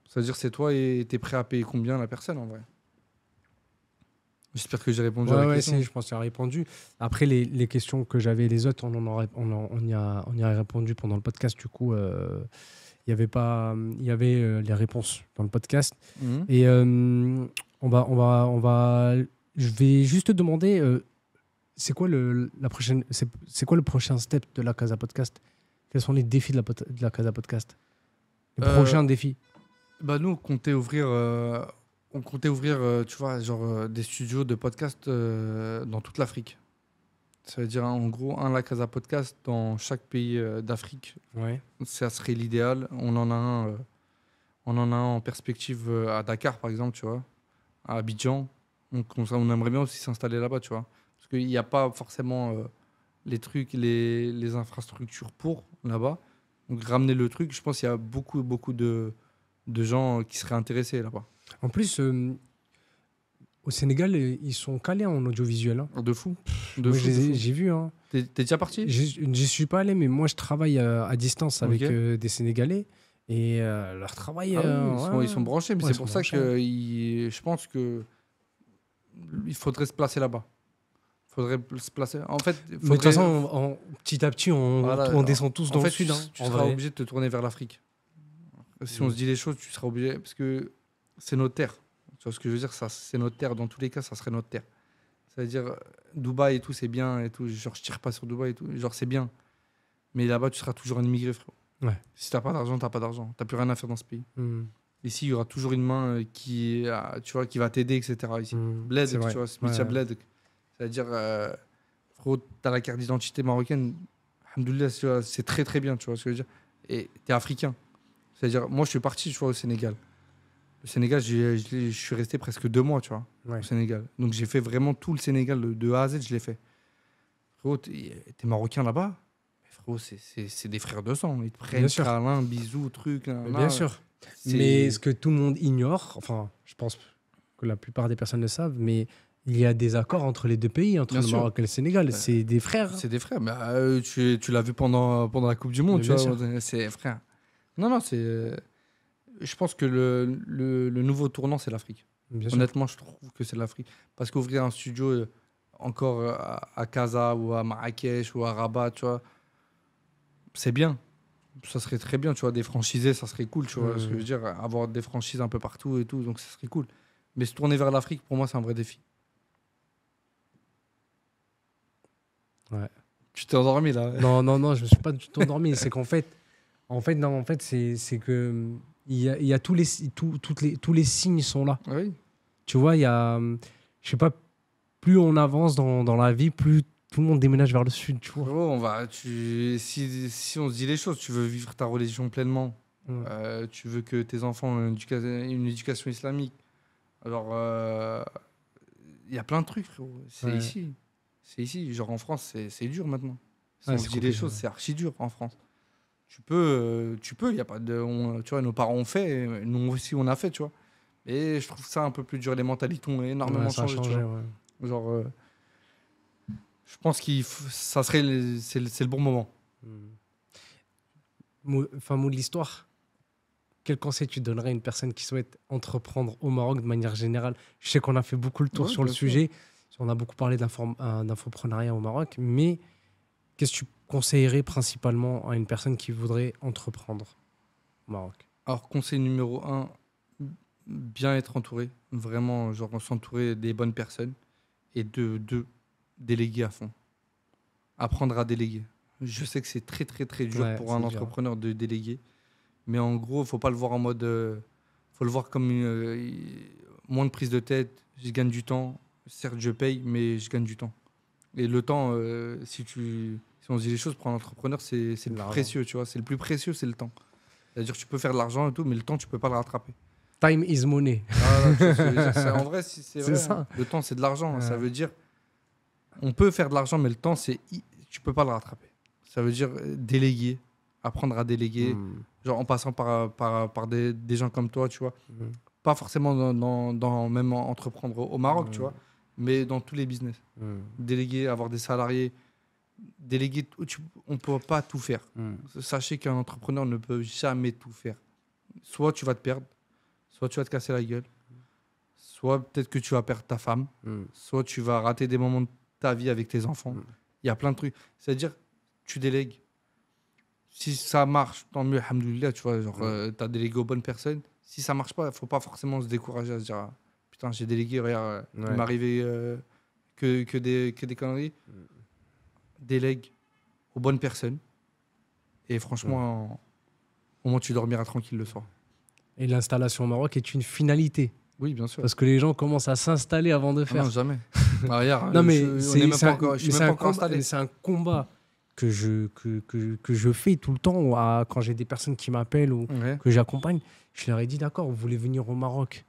C'est-à-dire c'est toi et t'es prêt à payer combien la personne en vrai. J'espère que j'ai répondu à la Ouais, question. si, je pense que tu as répondu. Après, les questions que j'avais, les autres, on y a répondu pendant le podcast. Du coup, il y avait pas, il y avait les réponses dans le podcast. Mhm. Et je vais juste te demander, c'est quoi c'est quoi le prochain step de la Casa Podcast? Quels sont les défis de la Casa Podcast? Les prochains défis? Bah nous, on comptait ouvrir tu vois, genre des studios de podcast dans toute l'Afrique. Ça veut dire en gros un La Casa Podcast dans chaque pays d'Afrique. Ouais. Ça serait l'idéal. On en a un en perspective à Dakar par exemple, tu vois, à Abidjan. Donc on aimerait bien aussi s'installer là-bas, tu vois, parce qu'il n'y a pas forcément les trucs, les infrastructures pour là-bas. Donc ramener le truc, je pense qu'il y a beaucoup de gens qui seraient intéressés là-bas. En plus, au Sénégal, ils sont calés en audiovisuel, hein. De fou. De Moi, fou, de fou. j'ai vu, hein. T'es déjà parti? J'y suis pas allé, mais moi, je travaille à distance avec Ok. des Sénégalais. Et leur travail. Ah oui, ils sont branchés, mais Ouais, c'est ils sont pour ça branchés. que je pense que il faudrait se placer là-bas. Faudrait se placer. En fait, Mais de toute façon, petit à petit, Voilà. on descend tous En dans fait, le sud. Hein, tu en seras vrai. obligé de te tourner vers l'Afrique. Si on se dit les choses, tu seras obligé. Parce que c'est notre terre. Tu vois ce que je veux dire? Ça, c'est notre terre. Dans tous les cas, ça serait notre terre. Ça veut dire, Dubaï et tout, c'est bien et tout. Genre, je tire pas sur Dubaï et tout. Genre, c'est bien. Mais là-bas, tu seras toujours un immigré, frérot. Ouais. Si t'as pas d'argent, t'as pas d'argent. T'as plus rien à faire dans ce pays. Hmm. Ici, il y aura toujours une main tu vois, qui va t'aider, etc. Ici. Bled, C'est tu vrai. vois, Smithia Ouais. Bled. C'est-à-dire, frérot, t'as la carte d'identité marocaine. Alhamdoulilah, tu vois, c'est très très bien, tu vois ce que je veux dire. Et t'es africain. C'est-à-dire, moi, je suis parti, tu vois, au Sénégal. Le Sénégal, je suis resté presque 2 mois, tu vois, Ouais. au Sénégal. Donc, j'ai fait vraiment tout le Sénégal, de A à Z, je l'ai fait. Frérot, t'es marocain là-bas? Mais frérot, c'est des frères de sang. Ils te prennent, Bien sûr. câlin, bisous, trucs. Mais bien sûr. C'est- Mais ce que tout le monde ignore, enfin, je pense que la plupart des personnes le savent, mais il y a des accords entre les deux pays, entre Bien le sûr. Maroc et le Sénégal. C'est des frères. C'est des frères. Mais, tu l'as vu pendant la Coupe du Monde, Mais tu bien vois. C'est frère. Non, c'est. Je pense que le nouveau tournant, c'est l'Afrique. Bien sûr. Honnêtement, je trouve que c'est l'Afrique. Parce qu'ouvrir un studio encore à Casa ou à Marrakech ou à Rabat, tu vois, c'est bien. Ça serait très bien, tu vois, des franchisés, ça serait cool, tu vois. Ce que je veux dire, avoir des franchises un peu partout et tout, donc ça serait cool. Mais se tourner vers l'Afrique, pour moi, c'est un vrai défi. Ouais. Tu t'es endormi là? Non, je me suis pas du tout endormi. C'est qu'en fait, c'est que il y a tous les signes sont là. Ah oui. Tu vois, il y a, je sais pas, plus on avance dans la vie, plus tout le monde déménage vers le sud, tu vois. Frérot, si on se dit les choses, tu veux vivre ta religion pleinement, Ouais. tu veux que tes enfants aient une éducation islamique. Alors, il y a plein de trucs, frérot. C'est Ouais. ici. C'est ici. Genre en France, c'est dur maintenant. Si Ouais, on c'est se dit les compliqué, choses, ouais. c'est archi dur en France. Tu peux, il y a pas de, tu vois, nos parents ont fait, nous aussi on a fait, tu vois. Et je trouve ça un peu plus dur. Les mentalités ont énormément Ouais, ça a changé, tu changé, vois. ouais. Genre, Je pense ça serait c'est le bon moment. Mot de l'histoire. Quel conseil tu donnerais à une personne qui souhaite entreprendre au Maroc de manière générale? Je sais qu'on a fait beaucoup le tour sur le sujet. On a beaucoup parlé d'infoprenariat au Maroc, mais qu'est-ce que tu conseillerais principalement à une personne qui voudrait entreprendre au Maroc? Alors, conseil numéro 1, bien être entouré. Vraiment, genre s'entourer des bonnes personnes. Et deux, déléguer à fond. Apprendre à déléguer. Je sais que c'est très, très, très dur pour un entrepreneur de déléguer. Mais en gros, il ne faut pas le voir en mode... faut le voir comme moins de prise de tête. Je gagne du temps. Certes, je paye, mais je gagne du temps. Et le temps, si on se dit les choses, pour un entrepreneur, c'est le plus précieux, tu vois. C'est le plus précieux, c'est le temps. C'est-à-dire que tu peux faire de l'argent et tout, mais le temps, tu peux pas le rattraper. Time is money. En vrai, c'est vrai. Ça. Le temps, c'est de l'argent. Ça veut dire, on peut faire de l'argent, mais le temps, tu peux pas le rattraper. Ça veut dire déléguer, apprendre à déléguer, genre en passant par des gens comme toi, tu vois. Pas forcément même entreprendre au Maroc, tu vois, mais dans tous les business. Déléguer, avoir des salariés, déléguer, on ne peut pas tout faire. Sachez qu'un entrepreneur ne peut jamais tout faire. Soit tu vas te perdre, soit tu vas te casser la gueule, soit peut-être que tu vas perdre ta femme, soit tu vas rater des moments de ta vie avec tes enfants. Il y a plein de trucs. C'est-à-dire, tu délègues. Si ça marche, tant mieux, alhamdoulilah, tu vois, genre, tu as délégué aux bonnes personnes. Si ça marche pas, il ne faut pas forcément se décourager à se dire ah, putain, j'ai délégué, regarde, il m'est arrivé que des conneries. Délègue aux bonnes personnes. Et franchement, au moins, tu dormiras tranquille le soir. Et l'installation au Maroc est une finalité. Oui, bien sûr. Parce que les gens commencent à s'installer avant de faire. Non, jamais. Regarde, non, mais je suis même pas encore installé. C'est un combat que je fais tout le temps quand j'ai des personnes qui m'appellent ou que j'accompagne. Je leur ai dit, d'accord, vous voulez venir au Maroc,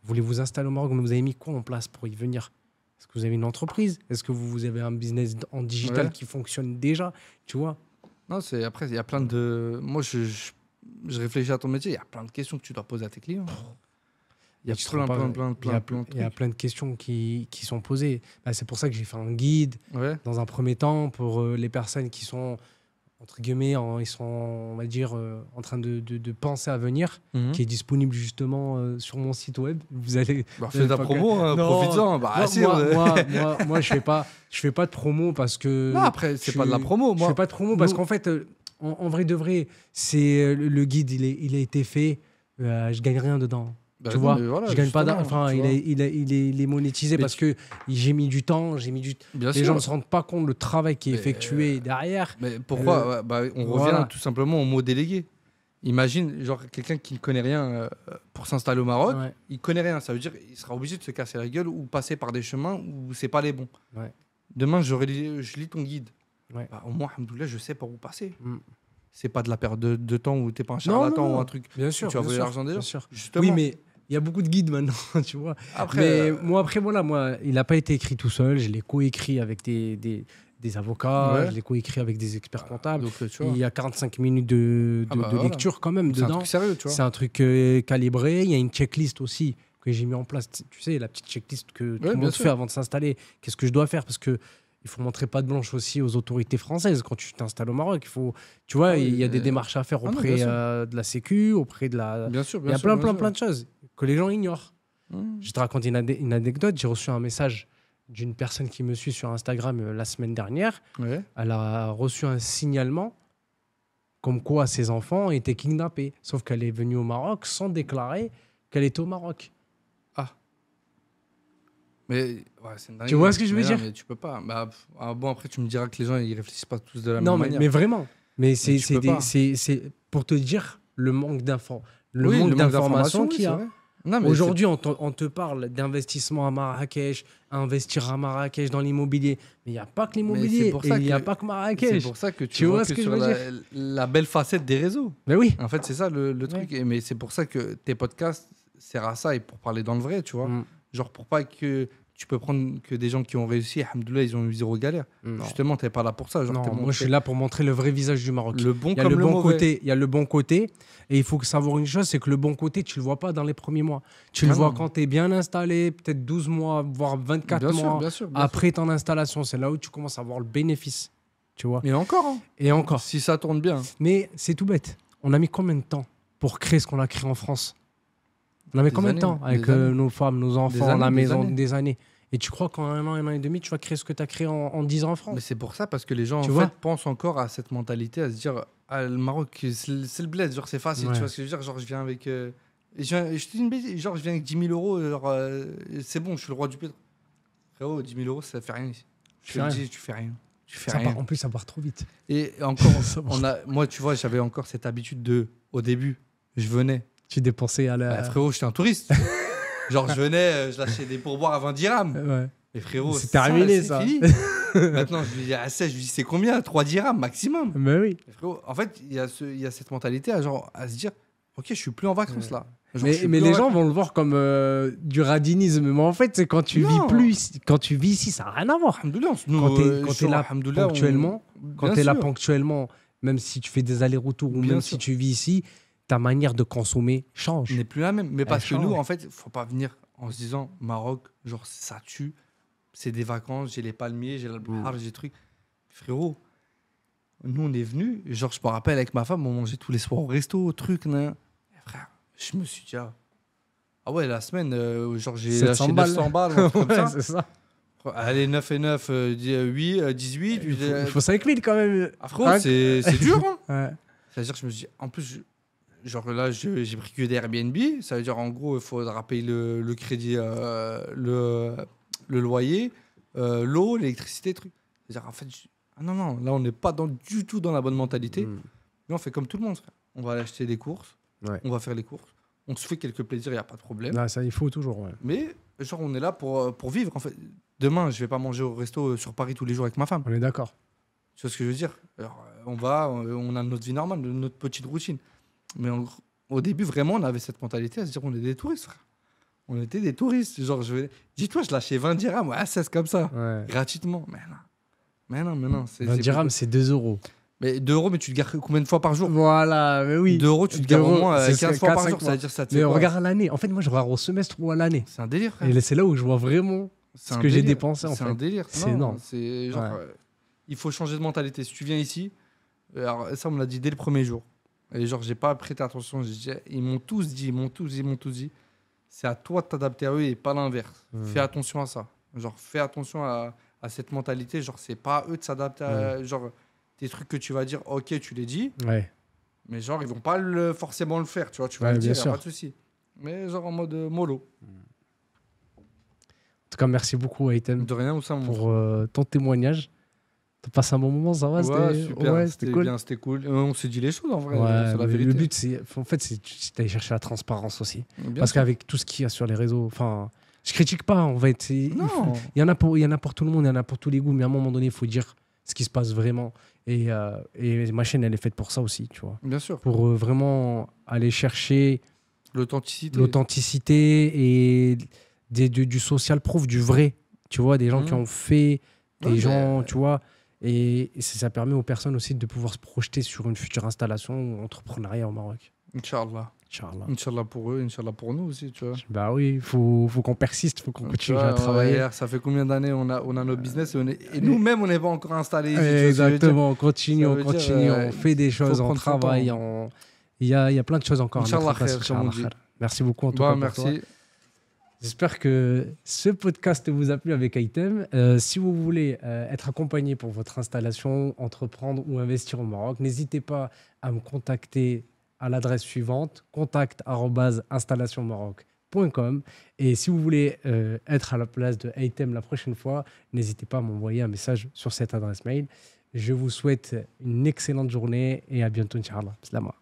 vous voulez vous installer au Maroc, mais vous avez mis quoi en place pour y venir? Est-ce que vous avez une entreprise? Est-ce que vous avez un business en digital qui fonctionne déjà? Tu vois? Non, après, il y a plein de... Moi, je réfléchis à ton métier, il y a plein de questions que tu dois poser à tes clients. Il y a plein de questions qui sont posées. Bah, c'est pour ça que j'ai fait un guide dans un premier temps pour les personnes qui sont, entre guillemets, ils sont, on va dire, en train de penser à venir, qui est disponible justement sur mon site web. Vous allez... fais ta promo, profites-en. Moi, je fais pas de promo parce que... Non, après, c'est pas de la promo. Je fais pas de promo parce qu'en fait, en vrai de vrai, c'est le guide, il a été fait. Je gagne rien dedans. Tu vois, voilà, je gagne pas d'argent. Enfin, il est monétisé parce que j'ai mis du temps, les gens ne se rendent pas compte le travail qui est effectué derrière. Mais pourquoi on revient tout simplement au mot délégué. Imagine, genre, quelqu'un qui ne connaît rien pour s'installer au Maroc, il connaît rien. Ça veut dire qu'il sera obligé de se casser la gueule ou passer par des chemins où c'est pas les bons. Demain, je lis ton guide. Au moins, alhamdoulilah, je sais par où passer. C'est pas de la perte de temps où t'es pas un charlatan ou un truc. Bien sûr. Tu vas voler l'argent déjà. Justement. Oui, mais il y a beaucoup de guides maintenant, tu vois. Mais moi, il n'a pas été écrit tout seul. Je l'ai coécrit avec des avocats, je l'ai coécrit avec des experts comptables. Donc, il y a 45 minutes de lecture quand même dedans. C'est un truc sérieux, tu vois. C'est un truc calibré. Il y a une checklist aussi que j'ai mis en place. Tu sais, la petite checklist que tout le monde fait avant de s'installer. Qu'est-ce que je dois faire? Parce que il faut montrer patte blanche aussi aux autorités françaises quand tu t'installes au Maroc. Tu vois, il y a des démarches à faire auprès de la Sécu, auprès de la... Bien sûr, il y a plein de choses que les gens ignorent. Je te raconte une anecdote. J'ai reçu un message d'une personne qui me suit sur Instagram la semaine dernière. Elle a reçu un signalement comme quoi ses enfants étaient kidnappés. Sauf qu'elle est venue au Maroc sans déclarer qu'elle était au Maroc. Mais, c'est tu vois ce que je veux dire? Mais tu peux pas. Bon, après, tu me diras que les gens, ils réfléchissent pas tous de la même manière. Non, mais vraiment. Mais c'est pour te dire le manque d'informations qu'il y a. Aujourd'hui, on te parle d'investissement à Marrakech, investir à Marrakech dans l'immobilier. Mais il n'y a pas que l'immobilier. Il n'y a pas que Marrakech. C'est pour ça que tu vois que sur la belle facette des réseaux. Mais oui. En fait, c'est ça le truc. Mais c'est pour ça que tes podcasts servent à ça et pour parler dans le vrai, tu vois. Genre pour pas que tu peux prendre que des gens qui ont réussi, alhamdoulilah, ils ont eu 0 galère. Non. Justement, t'es pas là pour ça. Genre, Non, t'es moi, montré je suis là pour montrer le vrai visage du Maroc. le bon Il y a comme le le bon mauvais. côté, il y a le bon côté, et il faut savoir une chose, c'est que le bon côté, tu le vois pas dans les premiers mois. Tu le Ah vois non. quand tu es bien installé, peut-être 12 mois, voire 24 Bien sûr, mois bien sûr, bien après ton installation. C'est là où tu commences à voir le bénéfice, tu vois. sûr. Et encore, hein. Et encore. Si ça tourne bien. Mais c'est tout bête. On a mis combien de temps pour créer ce qu'on a créé en France? On a mis Des combien de années, temps avec des années. nos femmes, nos enfants, années, la des maison, années. des années? Et tu crois qu'en un an et demi, tu vas créer ce que tu as créé en 10 ans en France? Mais c'est pour ça, parce que les gens, Tu en vois fait, pensent encore à cette mentalité, à se dire, ah, le Maroc, c'est le bled, genre, c'est facile, Ouais. tu vois ce que je veux dire? Genre, je viens avec... je te dis une bêtise, genre, je viens avec 10 000 euros, genre, c'est bon, je suis le roi du pétrole. Frérot, 10 000 euros, ça fait rien ici. Je te fais le rien. dis, tu fais rien. Tu fais Ça rien. part- en plus, ça part trop vite. Et encore, Ça part- moi, tu vois, j'avais encore cette habitude de, au début, je venais. Tu dépensais à la. Frérot, j'étais un touriste. Genre, je venais, je lâchais des pourboires à 20 dirhams. Ouais. Mais frérot, C'est terminé, c'est ça. fini. Maintenant, je lui dis à 16, je lui dis, c'est combien? 3 dirhams maximum. Mais oui. Mais frérot, en fait, il y a cette mentalité à, genre, à se dire, ok, je suis plus en vacances là. Genre, je Mais suis les plus en gens vacances. vont le voir comme du radinisme. Mais en fait, c'est quand tu vis Non. plus, quand tu vis ici, ça n'a rien à voir. Alhamdoulilah, nous, Quand tu es là alhamdoulilah, ponctuellement, quand Bien tu es là sûr. ponctuellement, même si tu fais des allers-retours ou Bien même sûr. si tu vis ici, ta manière de consommer change. n'est plus la même. Mais parce que change. nous, en fait, faut pas venir en se disant Maroc, genre ça tue, c'est des vacances, j'ai les palmiers, j'ai l'arbre, j'ai des trucs. Frérot, nous on est venus, genre je me rappelle avec ma femme, on mangeait tous les soirs au resto, truc, nan. Et frère, je me suis dit, ah ouais, la semaine, genre j'ai 700 lâché balles. 900 balles, un truc comme Ouais, ça. c'est ça. Allez, 9 et 9, 8, 18. Il faut 5 000 quand même. Ah, frérot, Hein c'est dur, hein. Ouais. C'est-à-dire que je me suis dit, en plus, genre là, j'ai pris que des Airbnb. Ça veut dire, en gros, il faudra payer le crédit, le loyer, l'eau, l'électricité, truc. C'est-à-dire, en fait, ah non, non, là, on n'est pas du tout dans la bonne mentalité. Mm. Mais on fait comme tout le monde, frère. On va aller acheter des courses, Ouais. on va faire les courses. On se fait quelques plaisirs, il n'y a pas de problème. Non, ça, il faut toujours. Ouais. Mais, genre, on est là pour vivre, en fait. Demain, je vais pas manger au resto sur Paris tous les jours avec ma femme. On est d'accord. Tu vois ce que je veux dire? Alors, on a notre vie normale, notre petite routine. Mais au début, vraiment, on avait cette mentalité à se dire on est des touristes, frère. On était des touristes. Genre, dis-toi, je lâchais 20 dirhams, ouais, c'est comme ça, Ouais. gratuitement. Mais non. 20 dirhams, c'est 2 euros. Mais 2 euros, mais tu te gares combien de fois par jour? Voilà, mais oui. 2 euros, tu te gares au 2 moins c'est 15 fois par 4-5 jour. Ça veut dire ça te Mais fait quoi? regarde à l'année. En fait, moi, je regarde au semestre ou à l'année. C'est un délire, frère. Et c'est là où je vois vraiment C'est ce un que j'ai délire. dépensé, en C'est fait. un délire. C'est Non, énorme. C'est genre, Ouais. il faut changer de mentalité. Si tu viens ici, alors ça, on me l'a dit dès le premier jour. Et genre, j'ai pas prêté attention. Ils m'ont tous dit. C'est à toi de t'adapter à eux et pas l'inverse. Fais attention à ça. Genre, fais attention à cette mentalité. Genre, c'est pas à eux de s'adapter à. Genre, des trucs que tu vas dire, ok, tu les dis, Ouais. mais genre, ils vont pas forcément le faire. Tu vois, tu vas Ouais, le bien dire, y a sûr. pas de souci. Mais genre en mode mollo. En tout cas, merci beaucoup, Aitem, De rien, ou ça, pour ton témoignage. T'as passé un bon moment, ça va? Ouais, super. Ouais, c'était cool. bien, c'était cool. On s'est dit les choses en vrai. Ouais, c'est la mais vérité. le but, c'est en fait, c'est d'aller chercher la transparence aussi. Bien Parce sûr. qu'avec tout ce qu'il y a sur les réseaux, enfin, je critique pas, en fait. Non. Il y en a pour tout le monde, il y en a pour tous les goûts, mais à un moment donné, il faut dire ce qui se passe vraiment. Et ma chaîne, elle est faite pour ça aussi, tu vois. Bien sûr. Pour vraiment aller chercher L'authenticité. l'authenticité et du social proof, du vrai. Tu vois, des gens qui ont fait, des Ouais, gens, mais- tu vois. Et ça permet aux personnes aussi de pouvoir se projeter sur une future installation ou entrepreneuriat au Maroc. Inch'Allah. Inch'Allah. Inch'Allah pour eux, Inch'Allah pour nous aussi, tu vois. Bah oui, il faut qu'on persiste, il faut qu'on Tu continue vois, à travailler. regarde, ça fait combien d'années on a nos business et nous-mêmes, on n'est pas encore installés. ici, tu vois ce que je veux dire. Exactement, on continue, Ça on veut dire, continue, on fait des faut choses, on prendre son travaille, temps. il y a plein de choses encore à mettre en Inch'Allah place. khair, comme on Inch'Allah dit. khair. Merci beaucoup en tout Bah, cas pour toi. merci. J'espère que ce podcast vous a plu avec Aitem. Si vous voulez être accompagné pour votre installation, entreprendre ou investir au Maroc, n'hésitez pas à me contacter à l'adresse suivante, contact@installationmaroc.com. Et si vous voulez être à la place de Aitem la prochaine fois, n'hésitez pas à m'envoyer un message sur cette adresse mail. Je vous souhaite une excellente journée et à bientôt, Inch'Allah. Slama.